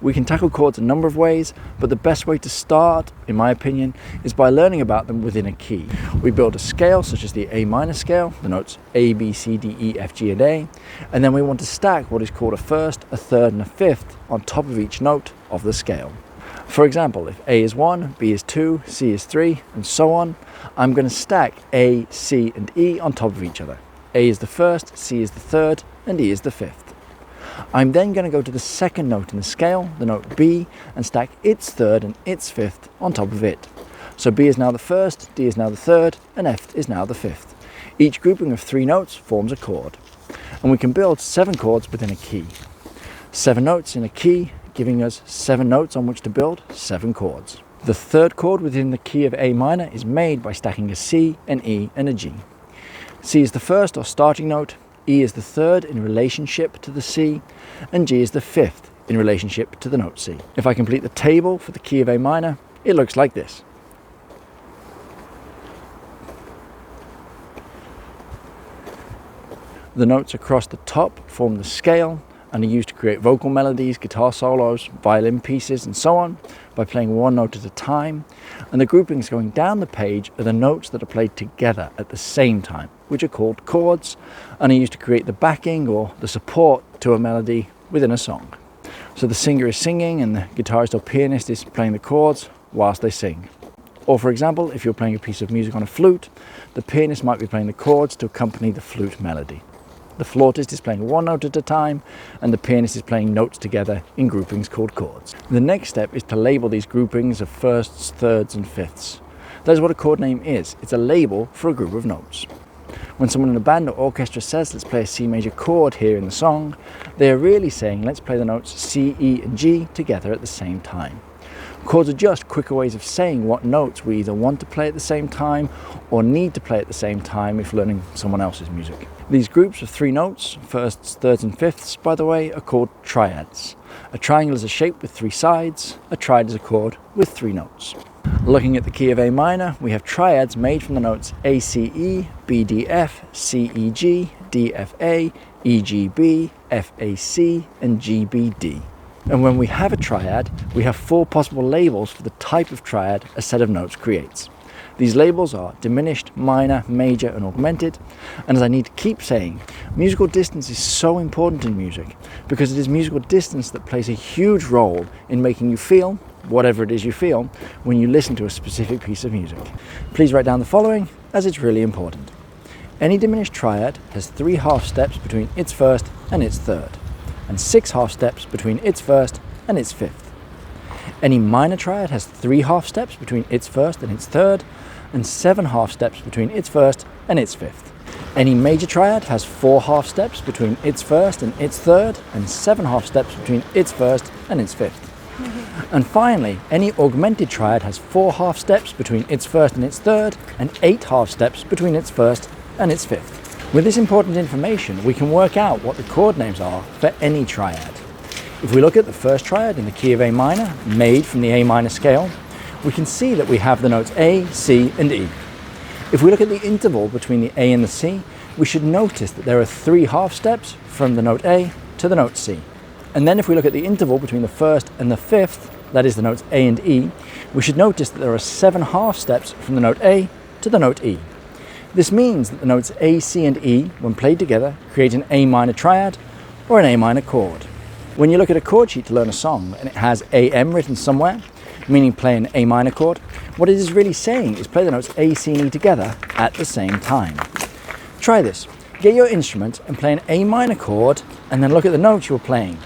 A: We can tackle chords a number of ways, but the best way to start, in my opinion, is by learning about them within a key. We build a scale, such as the A minor scale, the notes A, B, C, D, E, F, G, and A, and then we want to stack what is called a first, a third, and a fifth on top of each note of the scale. For example, if A is 1, B is 2, C is 3, and so on, I'm going to stack A, C, and E on top of each other. A is the first, C is the third, and E is the fifth. I'm then going to go to the second note in the scale, the note B, and stack its third and its fifth on top of it. So B is now the first, D is now the third, and F is now the fifth. Each grouping of 3 notes forms a chord. And we can build 7 chords within a key. 7 notes in a key, giving us 7 notes on which to build 7 chords. The third chord within the key of A minor is made by stacking a C, an E, and a G. C is the first or starting note, E is the third in relationship to the C, and G is the fifth in relationship to the note C. If I complete the table for the key of A minor, it looks like this. The notes across the top form the scale and are used to create vocal melodies, guitar solos, violin pieces, and so on by playing one note at a time. And the groupings going down the page are the notes that are played together at the same time, which are called chords, and are used to create the backing or the support to a melody within a song. So the singer is singing and the guitarist or pianist is playing the chords whilst they sing. Or for example, if you're playing a piece of music on a flute, the pianist might be playing the chords to accompany the flute melody. The flautist is playing one note at a time, and the pianist is playing notes together in groupings called chords. The next step is to label these groupings of firsts, thirds, and fifths. That is what a chord name is. It's a label for a group of notes. When someone in a band or orchestra says, let's play a C major chord here in the song, they are really saying, let's play the notes C, E, and G together at the same time. Chords are just quicker ways of saying what notes we either want to play at the same time or need to play at the same time if learning someone else's music. These groups of 3 notes, firsts, thirds, and fifths, by the way, are called triads. A triangle is a shape with 3 sides. A triad is a chord with 3 notes. Looking at the key of A minor, we have triads made from the notes A, C, E, B, D, F, C, E, G, D, F, A, E, G, B, F, A, C, and G, B, D. And when we have a triad, we have 4 possible labels for the type of triad a set of notes creates. These labels are diminished, minor, major, and augmented. And as I need to keep saying, musical distance is so important in music because it is musical distance that plays a huge role in making you feel whatever it is you feel when you listen to a specific piece of music. Please write down the following, as it's really important. Any diminished triad has 3 half steps between its first and its third, and 6 half steps between its first and its fifth. Any minor triad has 3 half steps between its first and its third, and 7 half steps between its first and its fifth. Any major triad has 4 half steps between its first and its third, and 7 half steps between its first and its fifth. And finally, any augmented triad has 4 half steps between its first and its third, and 8 half steps between its first and its fifth. With this important information, we can work out what the chord names are for any triad. If we look at the first triad in the key of A minor, made from the A minor scale, we can see that we have the notes A, C, and E. If we look at the interval between the A and the C, we should notice that there are 3 half steps from the note A to the note C. And then if we look at the interval between the first and the fifth, that is the notes A and E, we should notice that there are 7 half steps from the note A to the note E. This means that the notes A, C, and E, when played together, create an A minor triad or an A minor chord. When you look at a chord sheet to learn a song and it has AM written somewhere, meaning play an A minor chord, what it is really saying is play the notes A, C, and E together at the same time. Try this. Get your instrument and play an A minor chord, and then look at the notes you are playing.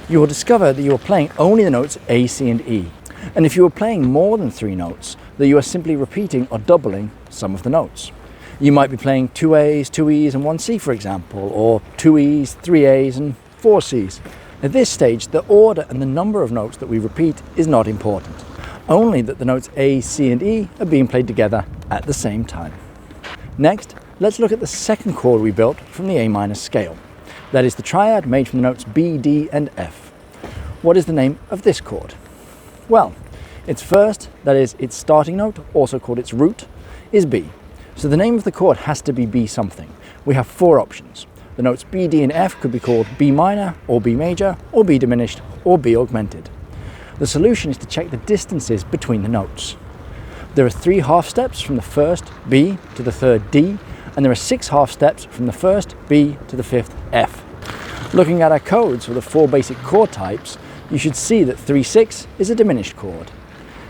A: You will discover that you are playing only the notes A, C, and E. And if you are playing more than 3 notes, that you are simply repeating or doubling some of the notes. You might be playing 2 A's, 2 E's, and 1 C, for example, or 2 E's, 3 A's, and 4 C's. At this stage, the order and the number of notes that we repeat is not important, only that the notes A, C, and E are being played together at the same time. Next, let's look at the second chord we built from the A minor scale. That is the triad made from the notes B, D, and F. What is the name of this chord? Well, its first, that is its starting note, also called its root, is B. So the name of the chord has to be B something. We have 4 options. The notes B, D, and F could be called B minor, or B major, or B diminished, or B augmented. The solution is to check the distances between the notes. There are 3 half steps from the first B to the third D, and there are 6 half steps from the first B to the fifth F. Looking at our codes for the 4 basic chord types, you should see that 3/6 is a diminished chord.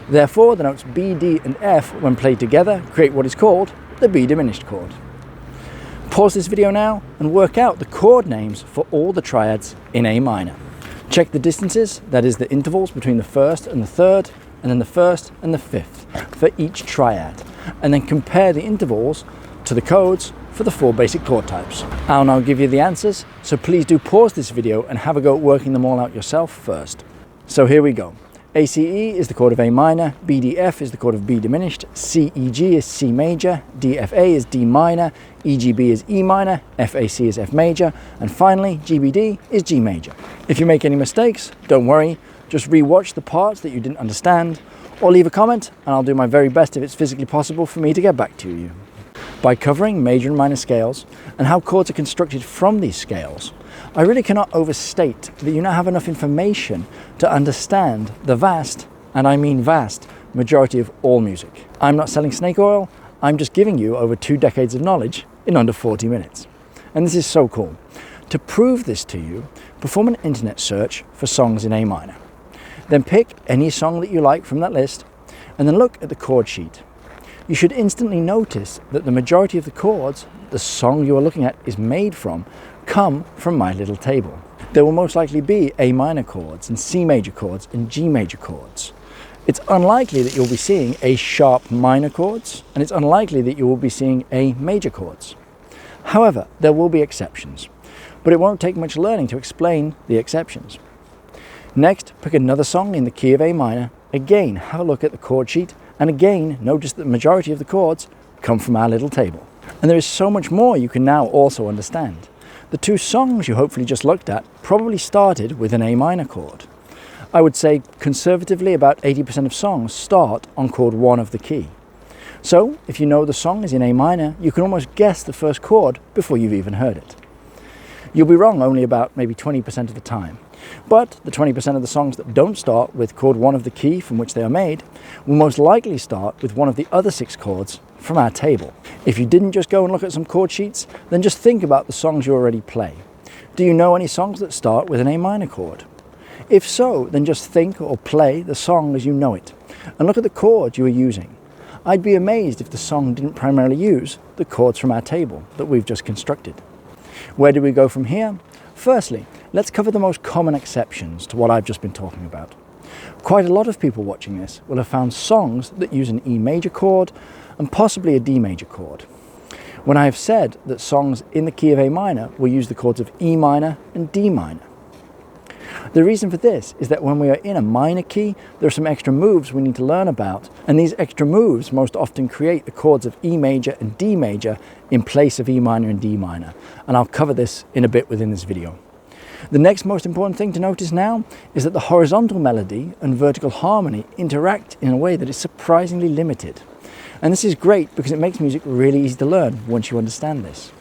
A: Therefore, the notes B, D, and F, when played together, create what is called the B diminished chord. Pause this video now and work out the chord names for all the triads in A minor. Check the distances, that is the intervals between the first and the third, and then the first and the fifth for each triad, and then compare the intervals to the codes for the 4 basic chord types. I'll now give you the answers, so please do pause this video and have a go at working them all out yourself first. So here we go. ACE is the chord of A minor, BDF is the chord of B diminished, CEG is C major, DFA is D minor, EGB is E minor, FAC is F major, and finally GBD is G major. If you make any mistakes, don't worry, just re-watch the parts that you didn't understand, or leave a comment and I'll do my very best if it's physically possible for me to get back to you. By covering major and minor scales and how chords are constructed from these scales, I really cannot overstate that you now have enough information to understand the vast, and I mean vast, majority of all music. I'm not selling snake oil, I'm just giving you over 2 decades of knowledge in under 40 minutes. And this is so cool. To prove this to you, perform an internet search for songs in A minor. Then pick any song that you like from that list, and then look at the chord sheet. You should instantly notice that the majority of the chords the song you are looking at is made from come from my little table. There will most likely be A minor chords and C major chords and G major chords. It's unlikely that you'll be seeing A sharp minor chords, and it's unlikely that you will be seeing A major chords. However, there will be exceptions, but it won't take much learning to explain the exceptions. Next, pick another song in the key of A minor. Again, have a look at the chord sheet, and again, notice that the majority of the chords come from our little table. And there is so much more you can now also understand. The 2 songs you hopefully just looked at probably started with an A minor chord. I would say conservatively about 80% of songs start on chord 1 of the key. So if you know the song is in A minor, you can almost guess the first chord before you've even heard it. You'll be wrong only about maybe 20% of the time. But the 20% of the songs that don't start with chord 1 of the key from which they are made will most likely start with one of the other 6 chords from our table. If you didn't just go and look at some chord sheets, then just think about the songs you already play. Do you know any songs that start with an A minor chord? If so, then just think or play the song as you know it, and look at the chords you are using. I'd be amazed if the song didn't primarily use the chords from our table that we've just constructed. Where do we go from here? Firstly, let's cover the most common exceptions to what I've just been talking about. Quite a lot of people watching this will have found songs that use an E major chord and possibly a D major chord. when I have said that songs in the key of A minor will use the chords of E minor and D minor. The reason for this is that when we are in a minor key, there are some extra moves we need to learn about, and these extra moves most often create the chords of E major and D major in place of E minor and D minor, and I'll cover this in a bit within this video. The next most important thing to notice now is that the horizontal melody and vertical harmony interact in a way that is surprisingly limited. And this is great because it makes music really easy to learn once you understand this.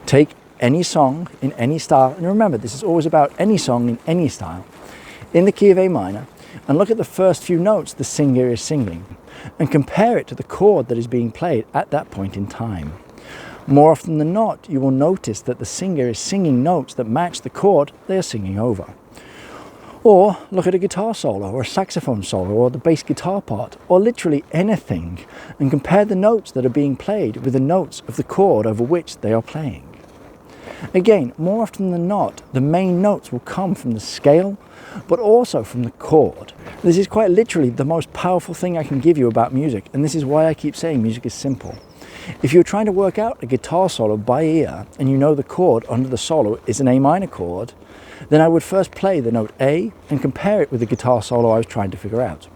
A: Take any song in any style, and remember this is always about any song in any style, in the key of A minor, and look at the first few notes the singer is singing, and compare it to the chord that is being played at that point in time. More often than not, you will notice that the singer is singing notes that match the chord they are singing over. Or look at a guitar solo or a saxophone solo or the bass guitar part or literally anything, and compare the notes that are being played with the notes of the chord over which they are playing. Again, more often than not, the main notes will come from the scale, but also from the chord. This is quite literally the most powerful thing I can give you about music, and this is why I keep saying music is simple. If you're trying to work out a guitar solo by ear and you know the chord under the solo is an A minor chord, then I would first play the note A and compare it with the guitar solo I was trying to figure out.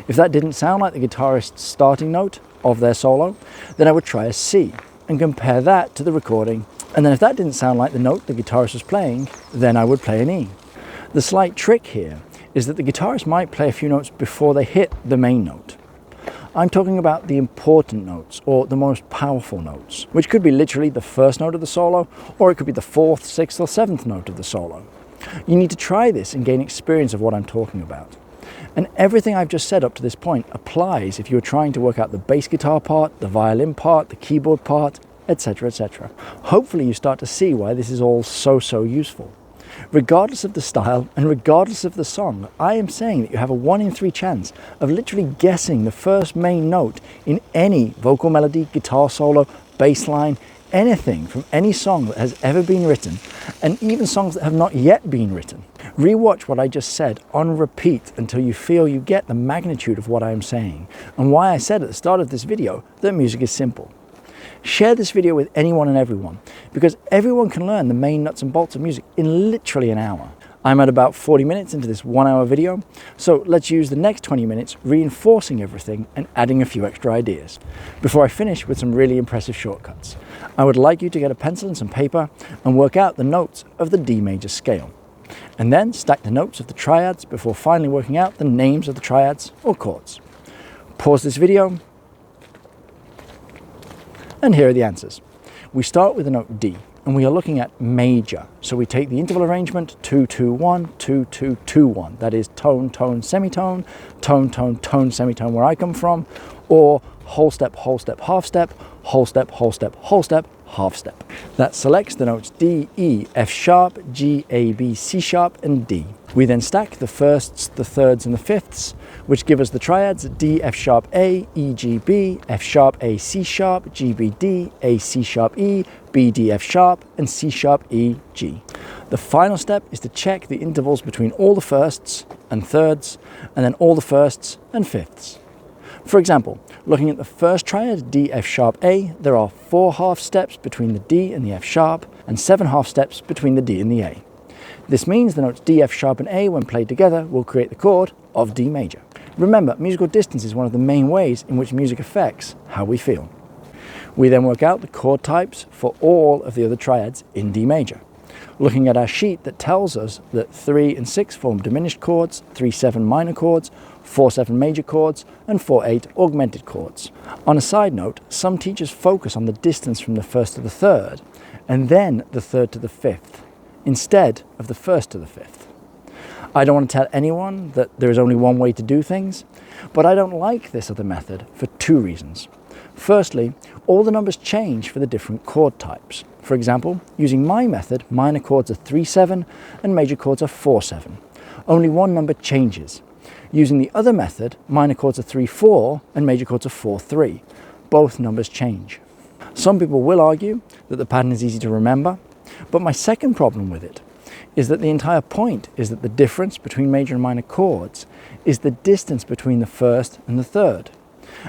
A: If that didn't sound like the guitarist's starting note of their solo, then I would try a C and compare that to the recording. And then if that didn't sound like the note the guitarist was playing, then I would play an E. The slight trick here is that the guitarist might play a few notes before they hit the main note. I'm talking about the important notes, or the most powerful notes, which could be literally the first note of the solo, or it could be the 4th, 6th, or 7th note of the solo. You need to try this and gain experience of what I'm talking about. And everything I've just said up to this point applies if you're trying to work out the bass guitar part, the violin part, the keyboard part, etc., etc. Hopefully you start to see why this is all so useful. Regardless of the style and regardless of the song, I am saying that you have a 1 in 3 chance of literally guessing the first main note in any vocal melody, guitar solo, bass line, anything from any song that has ever been written, and even songs that have not yet been written. Rewatch what I just said on repeat until you feel you get the magnitude of what I am saying, and why I said at the start of this video that music is simple. Share this video with anyone and everyone, because everyone can learn the main nuts and bolts of music in literally an hour. I'm at about 40 minutes into this 1-hour video, so let's use the next 20 minutes reinforcing everything and adding a few extra ideas, before I finish with some really impressive shortcuts. I would like you to get a pencil and some paper and work out the notes of the D major scale, and then stack the notes of the triads before finally working out the names of the triads or chords. Pause this video, and here are the answers. We start with the note D, and we are looking at major. So we take the interval arrangement 2-2-1, 2-2-2-1. That is tone, tone, semitone, tone, tone, tone, semitone where I come from, or whole step, half step, whole step, whole step, half step. That selects the notes D, E, F sharp, G, A, B, C sharp, and D. We then stack the firsts, the thirds, and the fifths, which give us the triads D, F sharp, A, E, G, B, F sharp, A, C sharp, G, B, D, A, C sharp, E, B, D, F sharp, and C sharp, E, G. The final step is to check the intervals between all the firsts and thirds, and then all the firsts and fifths. For example, looking at the first triad, D, F sharp, A, there are 4 half steps between the D and the F sharp, and 7 half steps between the D and the A. This means the notes D, F sharp, and A, when played together, will create the chord of D major. Remember, musical distance is one of the main ways in which music affects how we feel. We then work out the chord types for all of the other triads in D major, looking at our sheet that tells us that 3 and 6 form diminished chords, 3-7 minor chords, 4-7 major chords, and 4-8 augmented chords. On a side note, some teachers focus on the distance from the first to the third, and then the third to the fifth, instead of the first to the fifth. I don't want to tell anyone that there is only one way to do things, but I don't like this other method for 2 reasons. Firstly, all the numbers change for the different chord types. For example, using my method, minor chords are 3-7 and major chords are 4-7. Only one number changes. Using the other method, minor chords are 3-4 and major chords are 4-3. Both numbers change. Some people will argue that the pattern is easy to remember, but my second problem with it is that the entire point is that the difference between major and minor chords is the distance between the first and the third.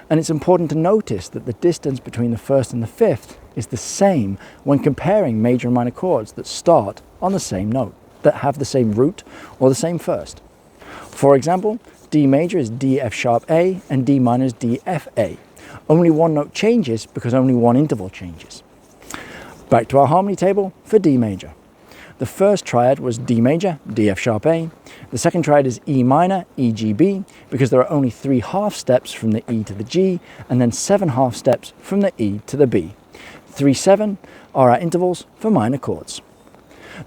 A: And it's important to notice that the distance between the first and the fifth is the same when comparing major and minor chords that start on the same note, that have the same root or the same first. For example, D major is D F sharp A and D minor is D F A. Only one note changes because only one interval changes. Back to our harmony table for D major. The first triad was D major, D F sharp A. The second triad is E minor, E G B, because there are only 3 half steps from the E to the G, and then 7 half steps from the E to the B. 3, 7 are our intervals for minor chords.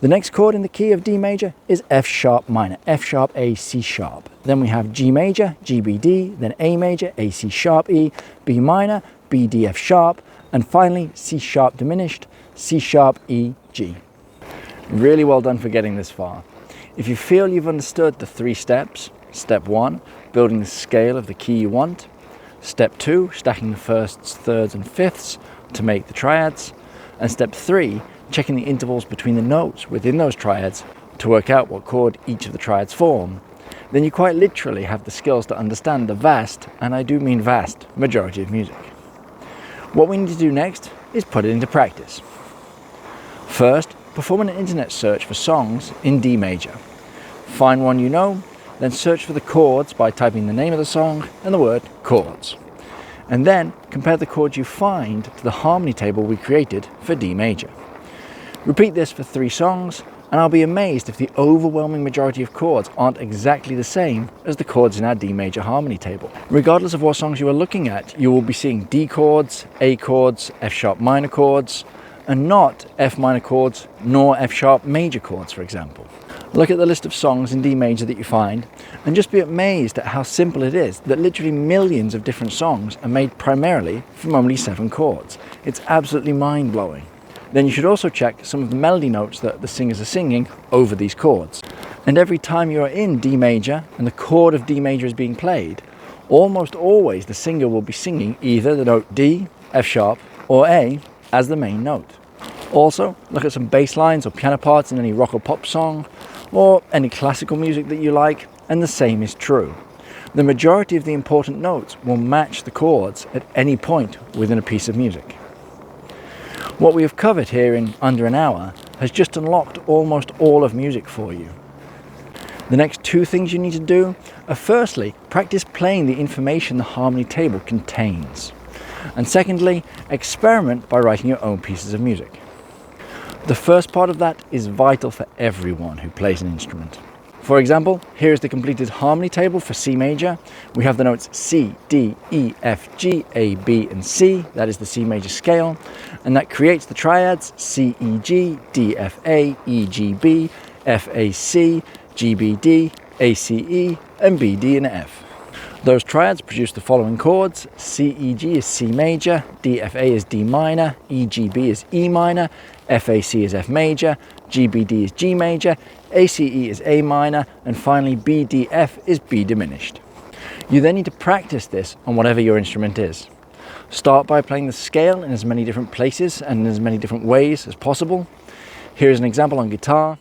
A: The next chord in the key of D major is F sharp minor, F sharp A, C sharp. Then we have G major, G B D, then A major, A C sharp E, B minor, B D F sharp, and finally C sharp diminished, C sharp E G. Really well done for getting this far. If you feel you've understood the 3 steps, step 1, building the scale of the key you want. Step 2, stacking the firsts, thirds and fifths to make the triads. And step 3, checking the intervals between the notes within those triads to work out what chord each of the triads form, then you quite literally have the skills to understand the vast, and I do mean vast, majority of music. What we need to do next is put it into practice. First, perform an internet search for songs in D major. Find one you know, then search for the chords by typing the name of the song and the word chords. And then compare the chords you find to the harmony table we created for D major. Repeat this for 3 songs, and I'll be amazed if the overwhelming majority of chords aren't exactly the same as the chords in our D major harmony table. Regardless of what songs you are looking at, you will be seeing D chords, A chords, F sharp minor chords, and not F minor chords nor F sharp major chords, for example. Look at the list of songs in D major that you find and just be amazed at how simple it is that literally millions of different songs are made primarily from only 7 chords. It's absolutely mind-blowing. Then you should also check some of the melody notes that the singers are singing over these chords. And every time you are in D major and the chord of D major is being played, almost always the singer will be singing either the note D, F sharp, or A as the main note. Also, look at some bass lines or piano parts in any rock or pop song, or any classical music that you like, and the same is true. The majority of the important notes will match the chords at any point within a piece of music. What we have covered here in under an hour has just unlocked almost all of music for you. The next 2 things you need to do are firstly, practice playing the information the harmony table contains. And secondly, experiment by writing your own pieces of music. The first part of that is vital for everyone who plays an instrument. For example, here is the completed harmony table for C major. We have the notes C, D, E, F, G, A, B, and C. That is the C major scale. And that creates the triads C, E, G, D, F, A, E, G, B, F, A, C, G, B, D, A, C, E, and B, D, and F. Those triads produce the following chords. C, E, G is C major, D, F, A is D minor, E, G, B is E minor, F, A, C is F major, G, B, D is G major, A, C, E is A minor, and finally B, D, F is B diminished. You then need to practice this on whatever your instrument is. Start by playing the scale in as many different places and in as many different ways as possible. Here's an example on guitar.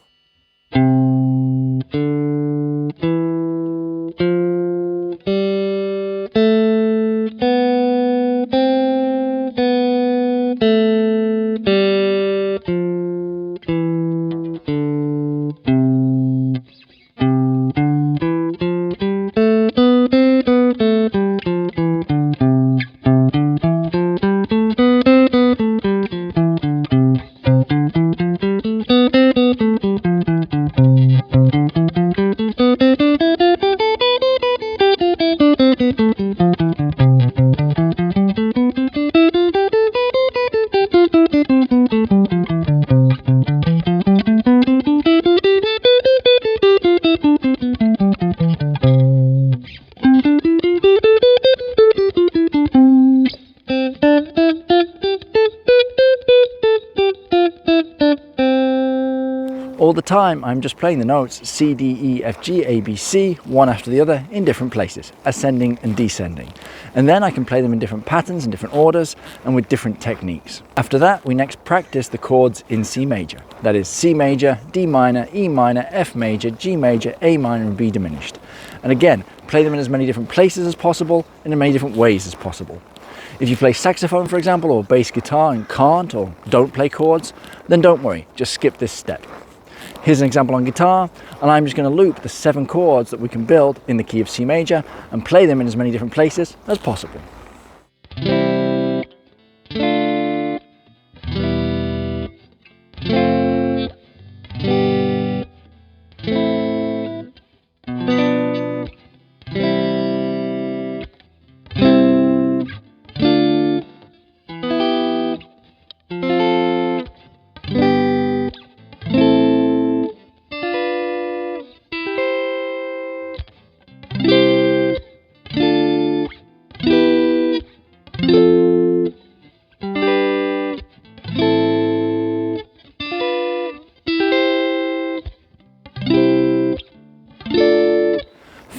A: All the time I'm just playing the notes C, D, E, F, G, A, B, C, one after the other in different places, ascending and descending. And then I can play them in different patterns and different orders and with different techniques. After that, we next practice the chords in C major. That is C major, D minor, E minor, F major, G major, A minor, and B diminished. And again, play them in as many different places as possible, in as many different ways as possible. If you play saxophone, for example, or bass guitar and can't or don't play chords, then don't worry, just skip this step. Here's an example on guitar, and I'm just going to loop the 7 chords that we can build in the key of C major and play them in as many different places as possible.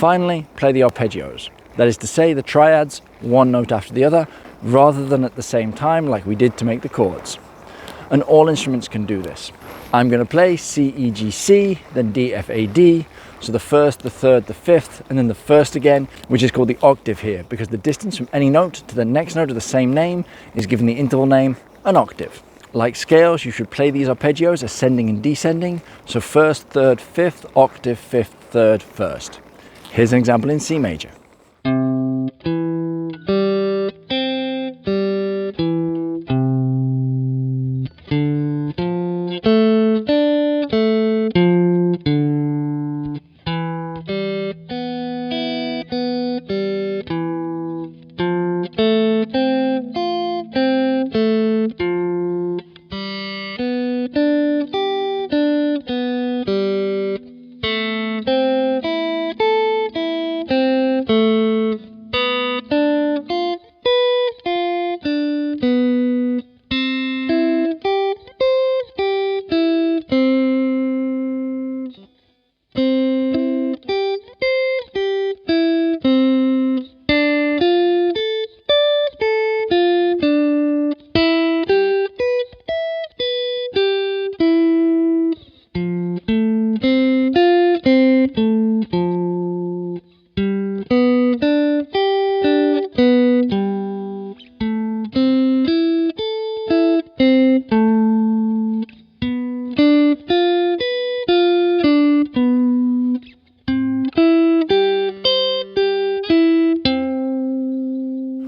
A: Finally, play the arpeggios. That is to say, the triads, one note after the other, rather than at the same time like we did to make the chords. And all instruments can do this. I'm going to play C, E, G, C, then D, F, A, D. So the first, the third, the fifth, and then the first again, which is called the octave here, because the distance from any note to the next note of the same name is given the interval name, an octave. Like scales, you should play these arpeggios ascending and descending. So first, third, fifth, octave, fifth, third, first. Here's an example in C major.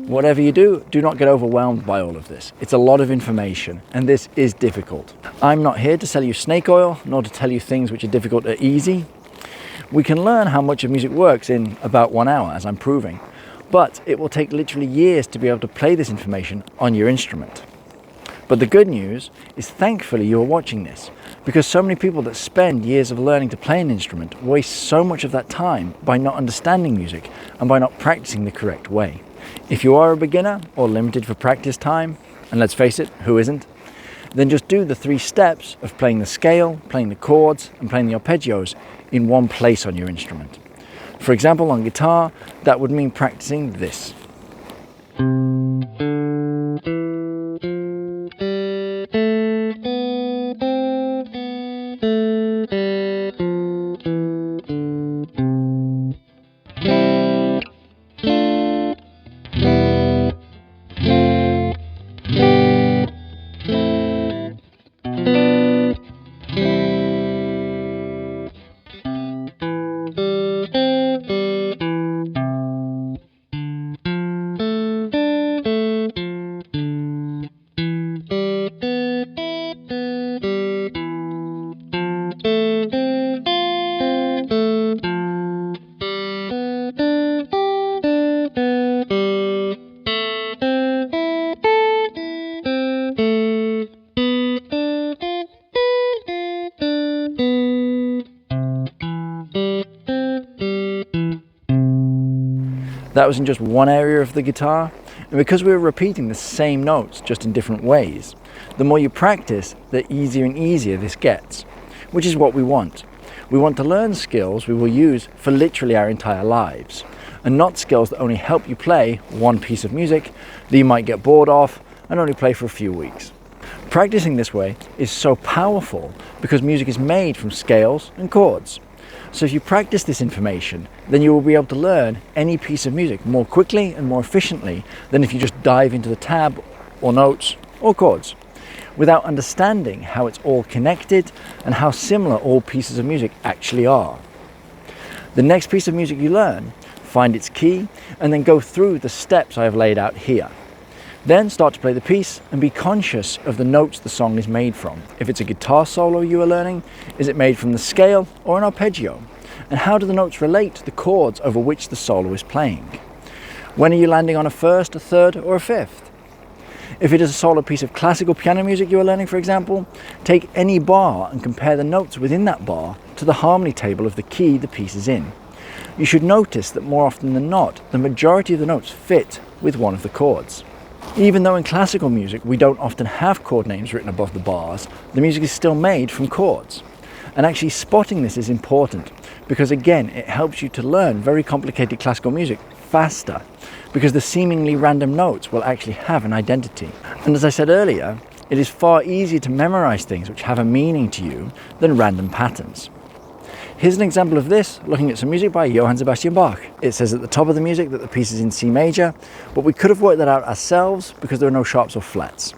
A: Whatever you do, do not get overwhelmed by all of this. It's a lot of information, and this is difficult. I'm not here to sell you snake oil, nor to tell you things which are difficult or easy. We can learn how much of music works in about 1 hour, as I'm proving, but it will take literally years to be able to play this information on your instrument. But the good news is, thankfully, you're watching this, because so many people that spend years of learning to play an instrument waste so much of that time by not understanding music and by not practicing the correct way. If you are a beginner or limited for practice time, and let's face it, who isn't, then just do the 3 steps of playing the scale, playing the chords, and playing the arpeggios in one place on your instrument. For example, on guitar, that would mean practicing this. That was in just one area of the guitar, and because we were repeating the same notes just in different ways, the more you practice, the easier and easier this gets, which is what we want. We want to learn skills we will use for literally our entire lives, and not skills that only help you play one piece of music that you might get bored of and only play for a few weeks. Practicing this way is so powerful because music is made from scales and chords. So if you practice this information, then you will be able to learn any piece of music more quickly and more efficiently than if you just dive into the tab or notes or chords, without understanding how it's all connected and how similar all pieces of music actually are. The next piece of music you learn, find its key and then go through the steps I have laid out here. Then start to play the piece and be conscious of the notes the song is made from. If it's a guitar solo you are learning, is it made from the scale or an arpeggio? And how do the notes relate to the chords over which the solo is playing? When are you landing on a first, a third or a fifth? If it is a solo piece of classical piano music you are learning, for example, take any bar and compare the notes within that bar to the harmony table of the key the piece is in. You should notice that more often than not, the majority of the notes fit with one of the chords. Even though in classical music we don't often have chord names written above the bars, the music is still made from chords. And actually spotting this is important because again, it helps you to learn very complicated classical music faster because the seemingly random notes will actually have an identity. And as I said earlier, it is far easier to memorize things which have a meaning to you than random patterns. Here's an example of this, looking at some music by Johann Sebastian Bach. It says at the top of the music that the piece is in C major, but we could have worked that out ourselves because there are no sharps or flats,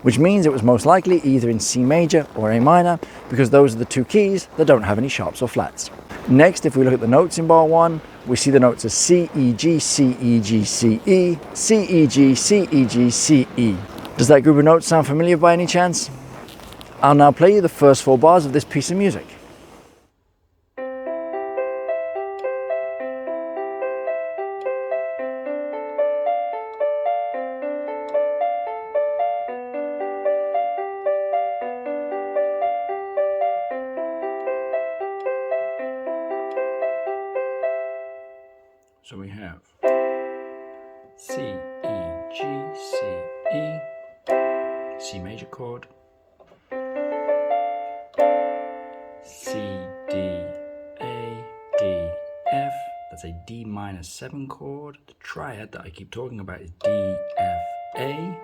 A: which means it was most likely either in C major or A minor, because those are the two keys that don't have any sharps or flats. Next, if we look at the notes in bar 1, we see the notes as C, E, G, C, E, G, C, E, C, E, G, C, E, G, C, E. Does that group of notes sound familiar by any chance? I'll now play you the first 4 bars of this piece of music. So we have C, E, G, C, E, C major chord, C, D, A, D, F, that's a D minor 7 chord. The triad that I keep talking about is D, F, A.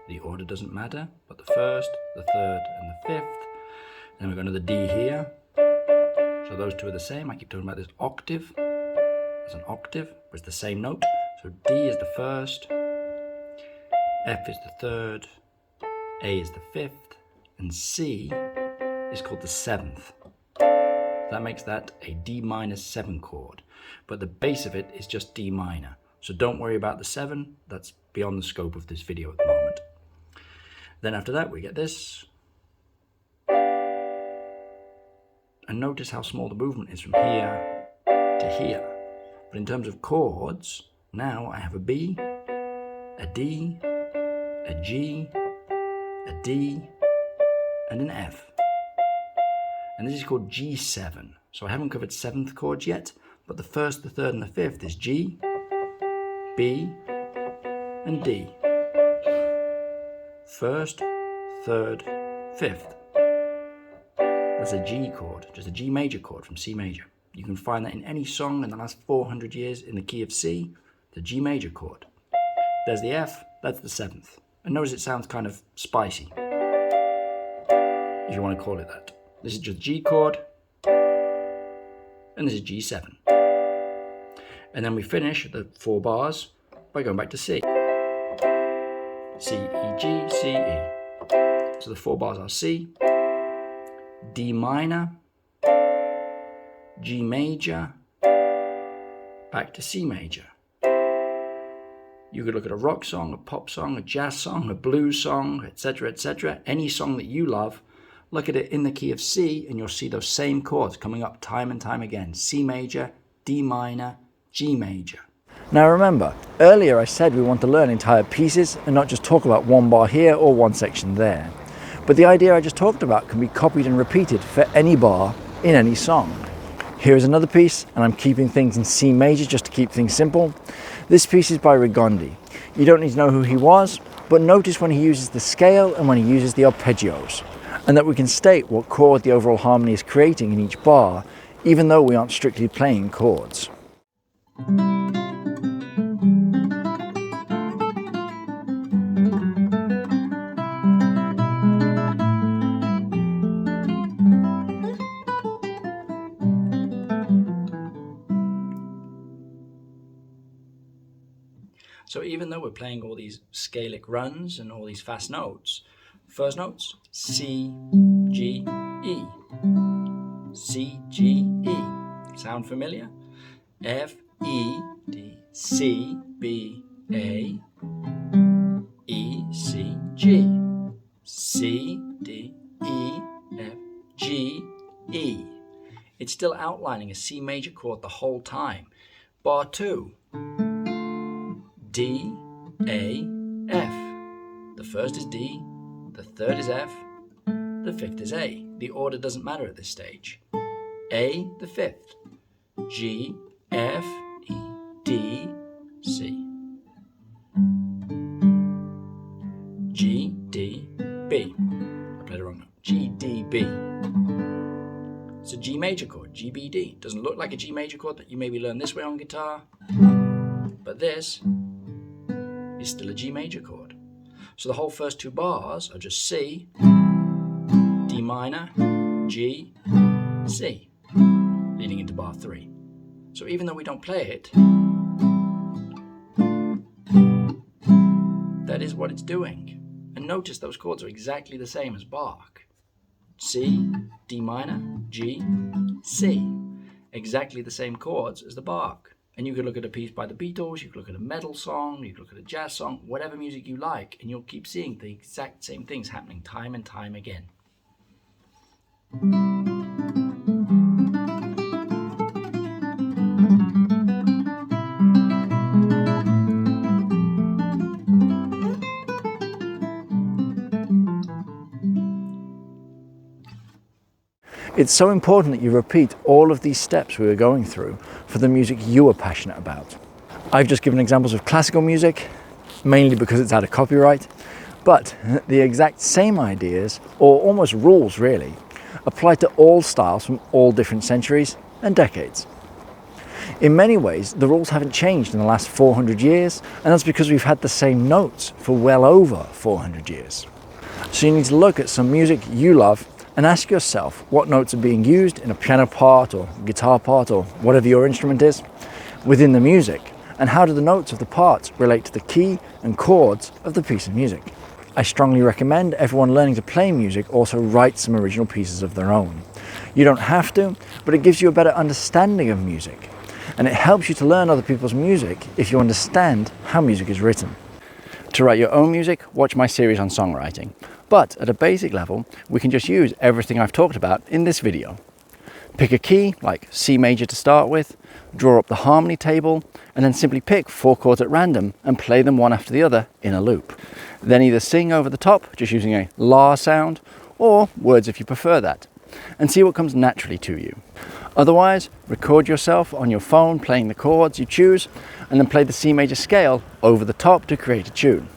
A: The order doesn't matter, but the first, the third, and the fifth. Then we've got another D here. So those two are the same. I keep talking about this octave. As an octave, but it's the same note. So D is the first, F is the third, A is the fifth, and C is called the 7th. That makes that a D minor 7 chord, but the base of it is just D minor. So don't worry about the 7, that's beyond the scope of this video at the moment. Then after that we get this. And notice how small the movement is from here to here. But in terms of chords, now I have a B, a D, a G, a D, and an F. And this is called G7. So I haven't covered 7th chords yet, but the first, the third, and the fifth is G, B, and D. First, third, fifth. That's a G chord, just a G major chord from C major. You can find that in any song in the last 400 years in the key of C, the G major chord. There's the F, that's the 7th. And notice it sounds kind of spicy, if you want to call it that. This is just G chord, and this is G7. And then we finish the 4 bars by going back to C. C, E, G, C, E. So the 4 bars are C, D minor, G major, back to C major. You could look at a rock song, a pop song, a jazz song, a blues song, etc., etc. Any song that you love, look at it in the key of C and you'll see those same chords coming up time and time again. C major, D minor, G major. Now remember, earlier I said we want to learn entire pieces and not just talk about one bar here or one section there. But the idea I just talked about can be copied and repeated for any bar in any song. Here is another piece, and I'm keeping things in C major just to keep things simple. This piece is by Rigondi. You don't need to know who he was, but notice when he uses the scale and when he uses the arpeggios, and that we can state what chord the overall harmony is creating in each bar, even though we aren't strictly playing chords. So even though we're playing all these scalic runs and all these fast notes, first notes, C, G, E. C, G, E. Sound familiar? F, E, D, C, B, A, E, C, G. C, D, E, F, G, E. It's still outlining a C major chord the whole time. Bar 2. D, A, F. The first is D, the third is F, the fifth is A. The order doesn't matter at this stage. A, the fifth. G, F, E, D, C. G, D, B. I played a wrong note. G, D, B. It's a G major chord, G, B, D. Doesn't look like a G major chord that you maybe learn this way on guitar, but this is still a G major chord. So the whole first 2 bars are just C, D minor, G, C, leading into bar 3. So even though we don't play it, that is what it's doing. And notice those chords are exactly the same as Bach. C, D minor, G, C. Exactly the same chords as the Bach. And you could look at a piece by the Beatles, you could look at a metal song, you could look at a jazz song, whatever music you like, and you'll keep seeing the exact same things happening time and time again. It's so important that you repeat all of these steps we were going through for the music you are passionate about. I've just given examples of classical music, mainly because it's out of copyright, but the exact same ideas, or almost rules really, apply to all styles from all different centuries and decades. In many ways, the rules haven't changed in the last 400 years, and that's because we've had the same notes for well over 400 years. So you need to look at some music you love and ask yourself what notes are being used in a piano part or guitar part or whatever your instrument is within the music, and how do the notes of the parts relate to the key and chords of the piece of music. I strongly recommend everyone learning to play music also write some original pieces of their own. You don't have to, but it gives you a better understanding of music, and it helps you to learn other people's music if you understand how music is written. To write your own music, watch my series on songwriting. But at a basic level, we can just use everything I've talked about in this video. Pick a key, like C major to start with, draw up the harmony table, and then simply pick 4 chords at random and play them one after the other in a loop. Then either sing over the top, just using a la sound, or words if you prefer that, and see what comes naturally to you. Otherwise, record yourself on your phone playing the chords you choose, and then play the C major scale over the top to create a tune.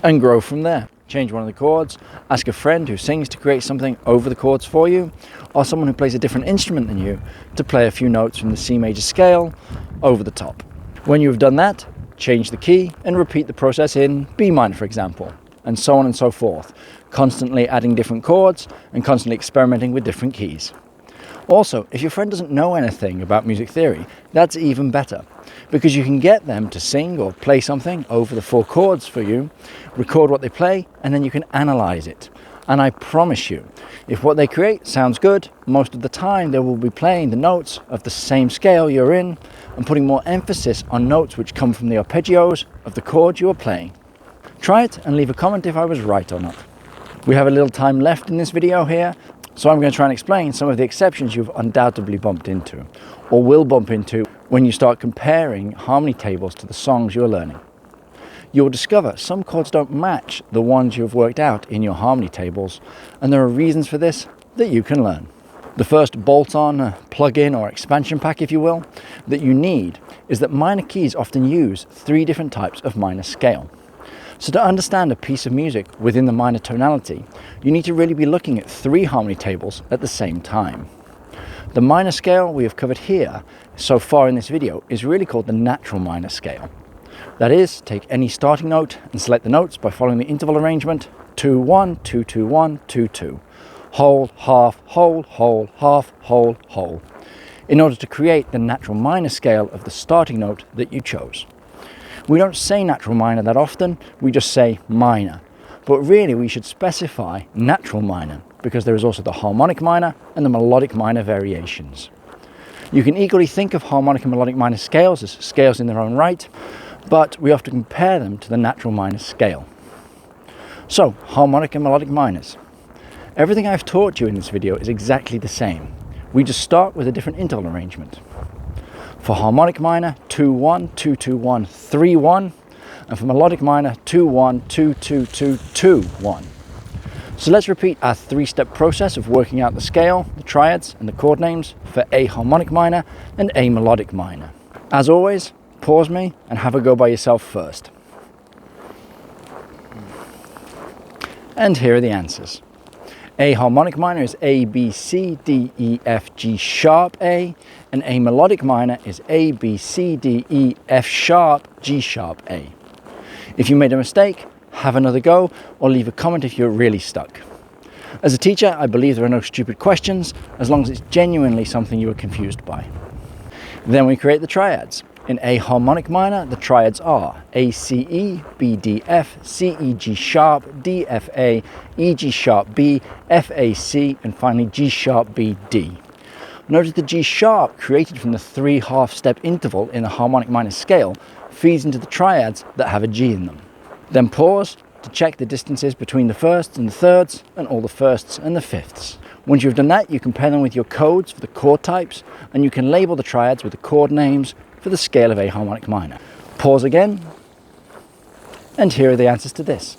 A: And grow from there. Change one of the chords, ask a friend who sings to create something over the chords for you, or someone who plays a different instrument than you to play a few notes from the C major scale over the top. When you have done that, change the key and repeat the process in B minor, for example, and so on and so forth, constantly adding different chords and constantly experimenting with different keys. Also, if your friend doesn't know anything about music theory, that's even better, because you can get them to sing or play something over the 4 chords for you, record what they play, and then you can analyze it. And I promise you, if what they create sounds good, most of the time they will be playing the notes of the same scale you're in and putting more emphasis on notes which come from the arpeggios of the chords you are playing. Try it and leave a comment if I was right or not. We have a little time left in this video here, so I'm going to try and explain some of the exceptions you've undoubtedly bumped into, or will bump into when you start comparing harmony tables to the songs you're learning. You'll discover some chords don't match the ones you've worked out in your harmony tables, and there are reasons for this that you can learn. The first bolt-on, plug-in or expansion pack, if you will, that you need is that minor keys often use 3 different types of minor scale. So to understand a piece of music within the minor tonality, you need to really be looking at 3 harmony tables at the same time. The minor scale we have covered here so far in this video is really called the natural minor scale. That is, take any starting note and select the notes by following the interval arrangement 2-1, 2-2-1, 2-2. Whole, half, whole, whole, half, whole, whole, in order to create the natural minor scale of the starting note that you chose. We don't say natural minor that often, we just say minor. But really we should specify natural minor because there is also the harmonic minor and the melodic minor variations. You can equally think of harmonic and melodic minor scales as scales in their own right, but we often compare them to the natural minor scale. So, harmonic and melodic minors. Everything I've taught you in this video is exactly the same. We just start with a different interval arrangement. For harmonic minor, 2-1, 2-2-1, 3-1, and for melodic minor, 2-1, 2-2-2, 2-1. So let's repeat our three-step process of working out the scale, the triads, and the chord names for A harmonic minor and A melodic minor. As always, pause me and have a go by yourself first. And here are the answers. A harmonic minor is A, B, C, D, E, F, G sharp A, and A melodic minor is A, B, C, D, E, F sharp, G sharp A. If you made a mistake, have another go, or leave a comment if you're really stuck. As a teacher, I believe there are no stupid questions, as long as it's genuinely something you were confused by. Then we create the triads. In A harmonic minor, the triads are A, C, E, B, D, F, C, E, G sharp, D, F, A, E, G sharp, B, F, A, C, and finally G sharp, B, D. Notice the G sharp, created from the 3 half-step interval in the harmonic minor scale, feeds into the triads that have a G in them. Then pause to check the distances between the firsts and the thirds, and all the firsts and the fifths. Once you've done that, you compare them with your codes for the chord types, and you can label the triads with the chord names for the scale of A harmonic minor. Pause again, and here are the answers to this.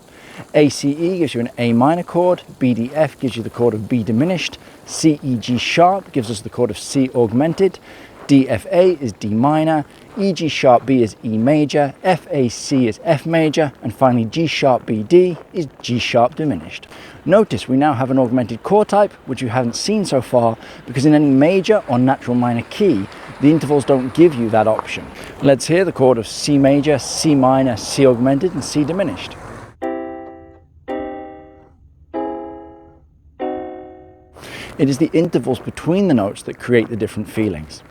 A: ACE gives you an A minor chord, BDF gives you the chord of B diminished, CEG sharp gives us the chord of C augmented, DFA is D minor, EG sharp B is E major, FAC is F major, and finally G sharp BD is G sharp diminished. Notice we now have an augmented chord type, which you haven't seen so far, because in any major or natural minor key, the intervals don't give you that option. Let's hear the chord of C major, C minor, C augmented, and C diminished. It is the intervals between the notes that create the different feelings.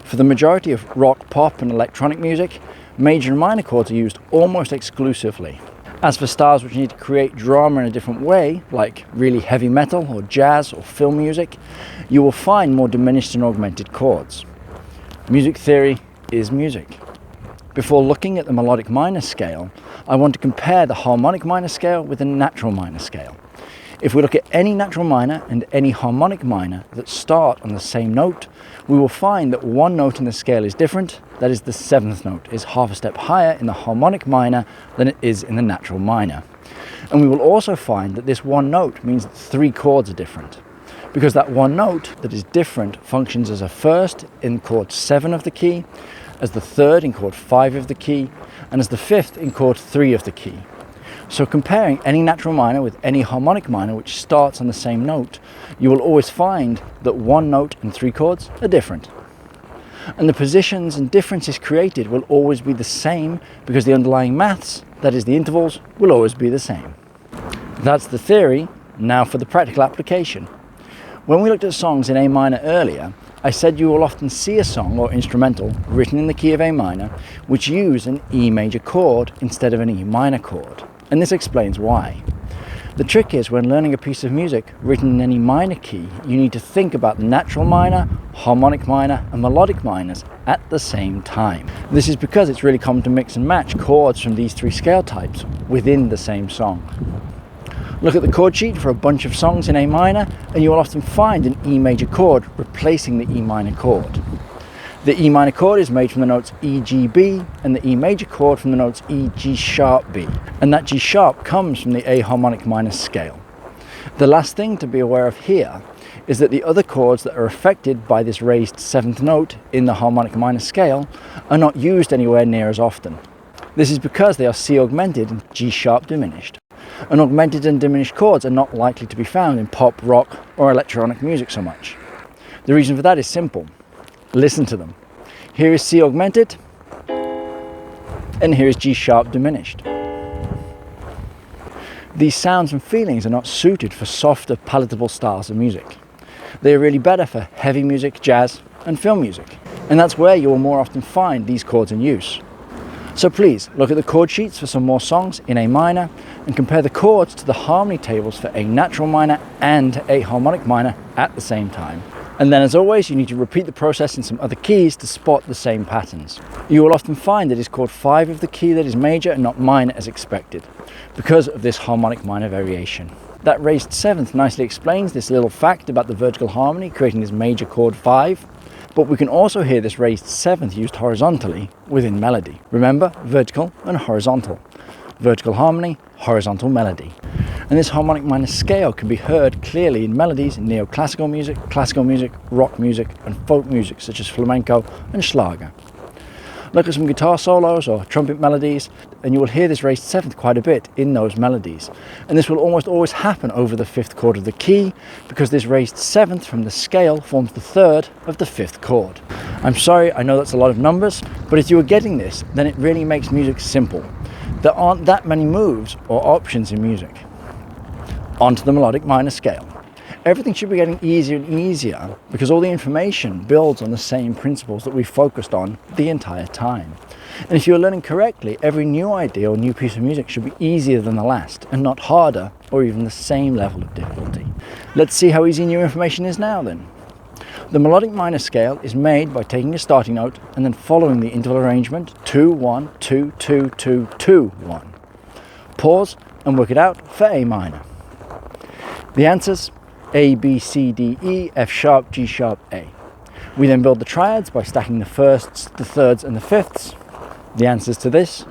A: For the majority of rock, pop, and electronic music, major and minor chords are used almost exclusively. As for styles which need to create drama in a different way, like really heavy metal or jazz or film music, you will find more diminished and augmented chords. Music theory is music. Before looking at the melodic minor scale, I want to compare the harmonic minor scale with the natural minor scale. If we look at any natural minor and any harmonic minor that start on the same note, we will find that one note in the scale is different. That is, the 7th note is half a step higher in the harmonic minor than it is in the natural minor. And we will also find that this one note means that 3 chords are different, because that one note that is different functions as a first in chord 7 of the key, as the third in chord 5 of the key, and as the 5th in chord 3 of the key. So comparing any natural minor with any harmonic minor which starts on the same note, you will always find that one note and 3 chords are different. And the positions and differences created will always be the same because the underlying maths, that is the intervals, will always be the same. That's the theory. Now for the practical application. When we looked at songs in A minor earlier, I said you will often see a song or instrumental written in the key of A minor which use an E major chord instead of an E minor chord. And this explains why. The trick is when learning a piece of music written in any minor key, you need to think about the natural minor, harmonic minor, and melodic minors at the same time. This is because it's really common to mix and match chords from these 3 scale types within the same song. Look at the chord sheet for a bunch of songs in A minor, and you will often find an E major chord replacing the E minor chord. The E minor chord is made from the notes E, G, B, and the E major chord from the notes E, G sharp, B. And that G sharp comes from the A harmonic minor scale. The last thing to be aware of here is that the other chords that are affected by this raised 7th note in the harmonic minor scale are not used anywhere near as often. This is because they are C augmented and G sharp diminished. And augmented and diminished chords are not likely to be found in pop, rock, or electronic music so much. The reason for that is simple. Listen to them. Here is C augmented, and here is G sharp diminished. These sounds and feelings are not suited for softer, palatable styles of music. They are really better for heavy music, jazz, and film music. And that's where you will more often find these chords in use. So please look at the chord sheets for some more songs in A minor and compare the chords to the harmony tables for A natural minor and A harmonic minor at the same time. And then, as always, you need to repeat the process in some other keys to spot the same patterns. You will often find that it's chord 5 of the key that is major and not minor as expected, because of this harmonic minor variation. That raised 7th nicely explains this little fact about the vertical harmony creating this major chord 5, but we can also hear this raised 7th used horizontally within melody. Remember, vertical and horizontal. Vertical harmony, horizontal melody. And this harmonic minor scale can be heard clearly in melodies in neoclassical music, classical music, rock music, and folk music such as flamenco and Schlager. Look at some guitar solos or trumpet melodies, and you will hear this raised 7th quite a bit in those melodies. And this will almost always happen over the 5th chord of the key, because this raised 7th from the scale forms the 3rd of the 5th chord. I'm sorry, I know that's a lot of numbers, but if you are getting this, then it really makes music simple. There aren't that many moves or options in music. Onto the melodic minor scale. Everything should be getting easier and easier because all the information builds on the same principles that we focused on the entire time. And if you're learning correctly, every new idea or new piece of music should be easier than the last and not harder or even the same level of difficulty. Let's see how easy new information is now then. The melodic minor scale is made by taking a starting note and then following the interval arrangement 2, 1, 2, 2, 2, 2, 1. Pause and work it out for A minor. The answers: A, B, C, D, E, F sharp, G sharp, A. We then build the triads by stacking the firsts, the thirds and the fifths. The answers to this: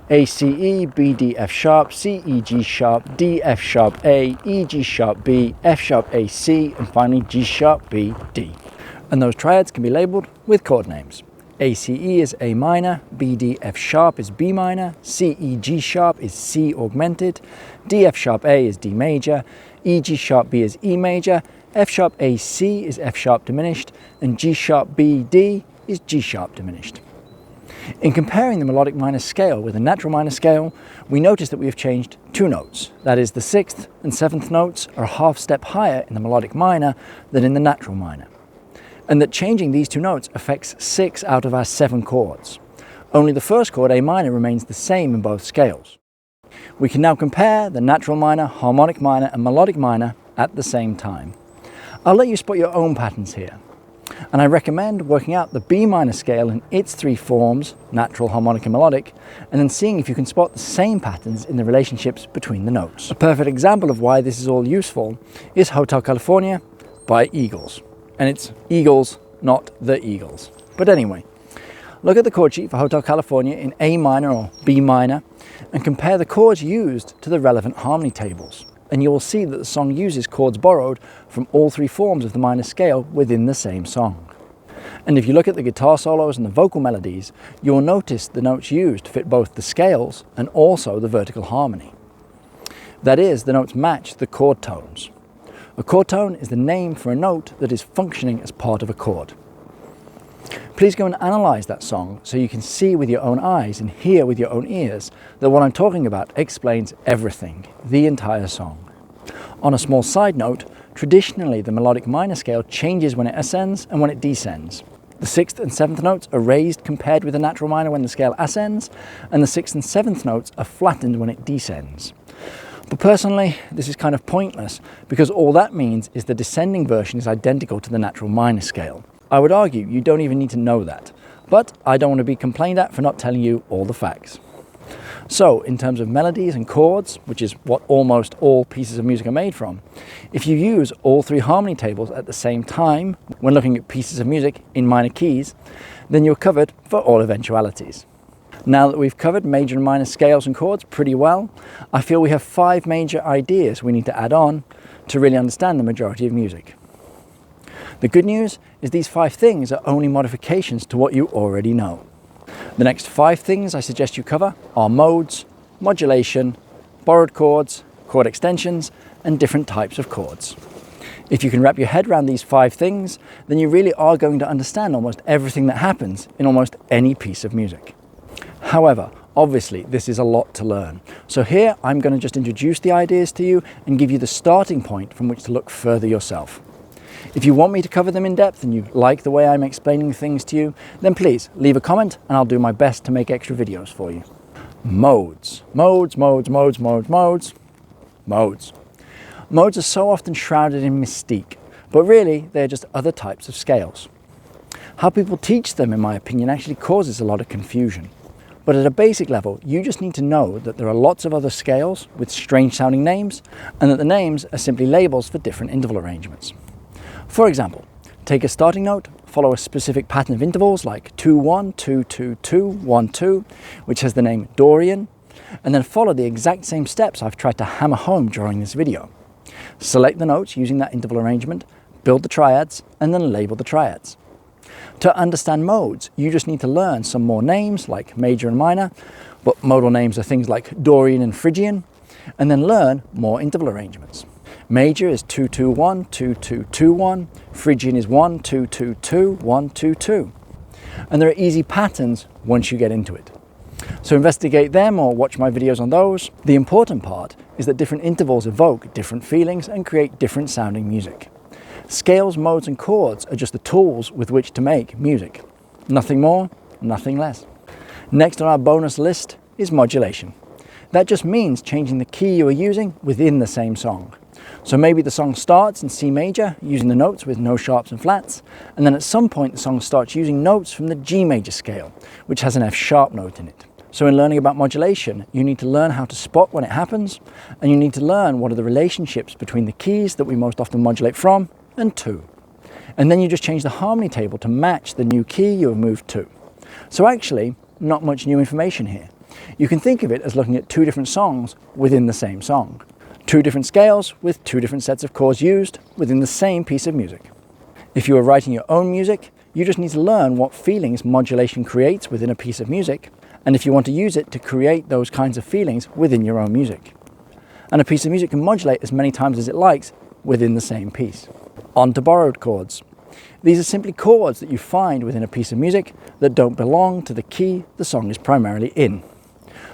A: A, C, E, B, D, F sharp, C, E, G sharp, D, F sharp, A, E, G sharp, B, F sharp, A, C, and finally G sharp, B, D. And those triads can be labelled with chord names. A, C, E is A minor, B, D, F sharp is B minor, C, E, G sharp is C augmented, D, F sharp, A is D major, E, G sharp, B is E major, F sharp, A, C is F sharp diminished, and G sharp, B, D is G sharp diminished. In comparing the melodic minor scale with the natural minor scale, we notice that we have changed 2 notes. That is, the 6th and 7th notes are a half step higher in the melodic minor than in the natural minor. And that changing these 2 notes affects 6 out of our 7 chords. Only the first chord, A minor, remains the same in both scales. We can now compare the natural minor, harmonic minor, and melodic minor at the same time. I'll let you spot your own patterns here. And I recommend working out the B minor scale in its 3 forms, natural, harmonic, and melodic, and then seeing if you can spot the same patterns in the relationships between the notes. A perfect example of why this is all useful is Hotel California by Eagles. And it's Eagles, not the Eagles. But anyway, look at the chord sheet for Hotel California in A minor or B minor and compare the chords used to the relevant harmony tables. And you will see that the song uses chords borrowed from all 3 forms of the minor scale within the same song. And if you look at the guitar solos and the vocal melodies, you will notice the notes used fit both the scales and also the vertical harmony. That is, the notes match the chord tones. A chord tone is the name for a note that is functioning as part of a chord. Please go and analyze that song so you can see with your own eyes and hear with your own ears that what I'm talking about explains everything, the entire song. On a small side note, traditionally the melodic minor scale changes when it ascends and when it descends. The 6th and 7th notes are raised compared with the natural minor when the scale ascends, and the 6th and 7th notes are flattened when it descends. But personally, this is kind of pointless because all that means is the descending version is identical to the natural minor scale. I would argue you don't even need to know that, but I don't want to be complained at for not telling you all the facts. So, in terms of melodies and chords, which is what almost all pieces of music are made from, if you use all 3 harmony tables at the same time when looking at pieces of music in minor keys, then you're covered for all eventualities. Now that we've covered major and minor scales and chords pretty well, I feel we have 5 major ideas we need to add on to really understand the majority of music. The good news is these 5 things are only modifications to what you already know. The next 5 things I suggest you cover are modes, modulation, borrowed chords, chord extensions, and different types of chords. If you can wrap your head around these 5 things, then you really are going to understand almost everything that happens in almost any piece of music. However, obviously this is a lot to learn. So here I'm going to just introduce the ideas to you and give you the starting point from which to look further yourself. If you want me to cover them in depth and you like the way I'm explaining things to you, then please leave a comment and I'll do my best to make extra videos for you. Modes. Modes, modes, modes, modes, modes, modes. Modes are so often shrouded in mystique, but really they're just other types of scales. How people teach them, in my opinion, actually causes a lot of confusion. But at a basic level, you just need to know that there are lots of other scales with strange sounding names, and that the names are simply labels for different interval arrangements. For example, take a starting note, follow a specific pattern of intervals like 2-1, 2-2-2, 1-2, which has the name Dorian, and then follow the exact same steps I've tried to hammer home during this video. Select the notes using that interval arrangement, build the triads, and then label the triads. To understand modes, you just need to learn some more names like major and minor, but modal names are things like Dorian and Phrygian, and then learn more interval arrangements. Major is 2-2-1, 2-2-2-1, Phrygian is 1-2-2-2, 1-2-2. And there are easy patterns once you get into it. So investigate them or watch my videos on those. The important part is that different intervals evoke different feelings and create different sounding music. Scales, modes and chords are just the tools with which to make music. Nothing more, nothing less. Next on our bonus list is modulation. That just means changing the key you are using within the same song. So maybe the song starts in C major using the notes with no sharps and flats, and then at some point the song starts using notes from the G major scale, which has an F sharp note in it. So in learning about modulation, you need to learn how to spot when it happens, and you need to learn what are the relationships between the keys that we most often modulate from and to. And then you just change the harmony table to match the new key you have moved to. So actually, not much new information here. You can think of it as looking at two different songs within the same song. Two different scales with two different sets of chords used within the same piece of music. If you are writing your own music, you just need to learn what feelings modulation creates within a piece of music, and if you want to use it to create those kinds of feelings within your own music. And a piece of music can modulate as many times as it likes within the same piece. On to borrowed chords. These are simply chords that you find within a piece of music that don't belong to the key the song is primarily in.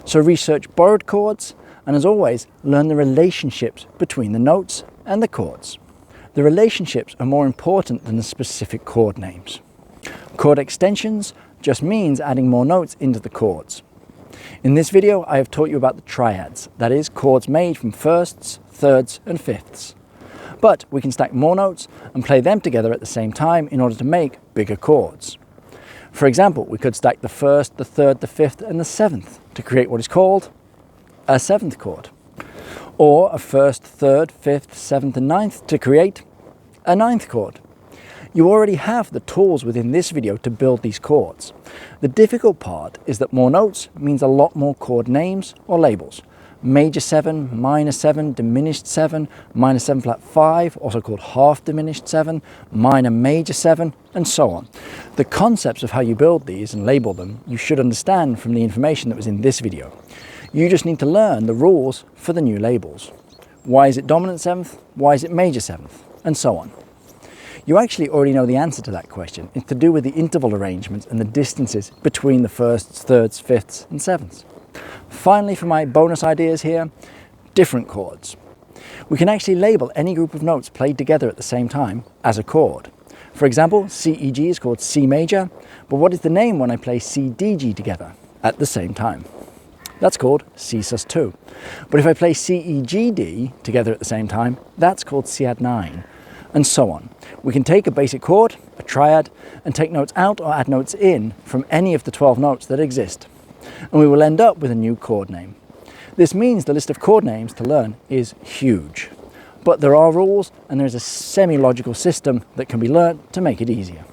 A: So research borrowed chords, and as always, learn the relationships between the notes and the chords. The relationships are more important than the specific chord names. Chord extensions just means adding more notes into the chords. In this video, I have taught you about the triads, that is, chords made from firsts, thirds, and fifths. But we can stack more notes and play them together at the same time in order to make bigger chords. For example, we could stack the first, the third, the fifth, and the seventh to create what is called a seventh chord. Or a first, third, fifth, seventh, and ninth to create a ninth chord. You already have the tools within this video to build these chords. The difficult part is that more notes means a lot more chord names or labels. Major 7, minor 7, diminished 7, minor 7 flat 5, also called half diminished 7, minor major 7, and so on. The concepts of how you build these and label them you should understand from the information that was in this video. You just need to learn the rules for the new labels. Why is it dominant 7th? Why is it major 7th? And so on. You actually already know the answer to that question. It's to do with the interval arrangements and the distances between the firsts, thirds, fifths, and sevenths. Finally, for my bonus ideas here, different chords. We can actually label any group of notes played together at the same time as a chord. For example, CEG is called C major, but what is the name when I play CDG together at the same time? That's called C sus2. But if I play CEGD together at the same time, that's called C add 9, and so on. We can take a basic chord, a triad, and take notes out or add notes in from any of the 12 notes that exist. And we will end up with a new chord name. This means the list of chord names to learn is huge. But there are rules, and there's a semi-logical system that can be learnt to make it easier.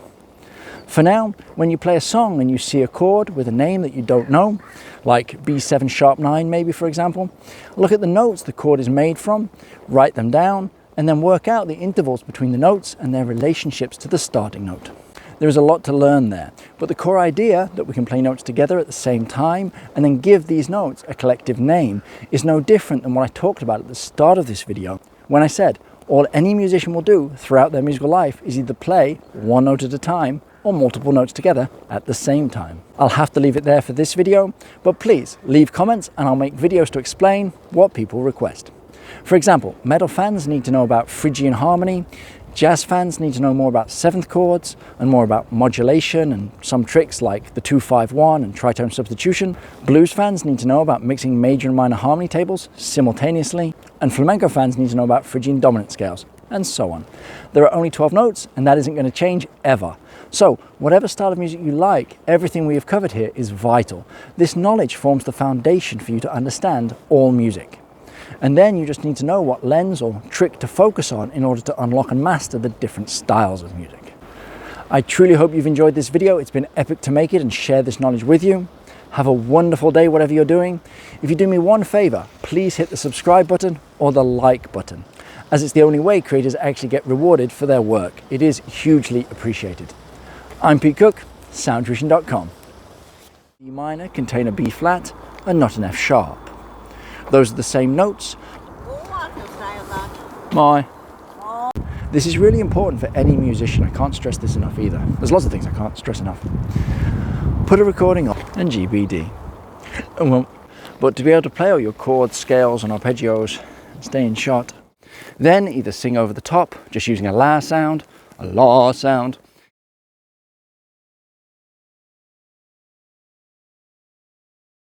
A: For now, when you play a song and you see a chord with a name that you don't know, like B7 sharp 9 maybe, for example, look at the notes the chord is made from, write them down, and then work out the intervals between the notes and their relationships to the starting note. There is a lot to learn there, but the core idea that we can play notes together at the same time and then give these notes a collective name is no different than what I talked about at the start of this video when I said all any musician will do throughout their musical life is either play one note at a time or multiple notes together at the same time. I'll have to leave it there for this video, but please leave comments and I'll make videos to explain what people request. For example, metal fans need to know about Phrygian harmony, Jazz fans need to know more about seventh chords and more about modulation and some tricks like the 2-5-1 and tritone substitution. Blues fans need to know about mixing major and minor harmony tables simultaneously. And flamenco fans need to know about Phrygian dominant scales, and so on. There are only 12 notes, and that isn't going to change ever. So, whatever style of music you like, everything we have covered here is vital. This knowledge forms the foundation for you to understand all music. And then you just need to know what lens or trick to focus on in order to unlock and master the different styles of music. I truly hope you've enjoyed this video. It's been epic to make it and share this knowledge with you. Have a wonderful day, whatever you're doing. If you do me one favor, please hit the subscribe button or the like button, as it's the only way creators actually get rewarded for their work. It is hugely appreciated. I'm Pete Cook, soundtuition.com. E minor contain a B flat and not an F sharp. Those are the same notes. My. This is really important for any musician. I can't stress this enough either. There's lots of things I can't stress enough. Put a recording on and GBD. But to be able to play all your chords, scales and arpeggios and stay in shot, then either sing over the top, just using a la sound,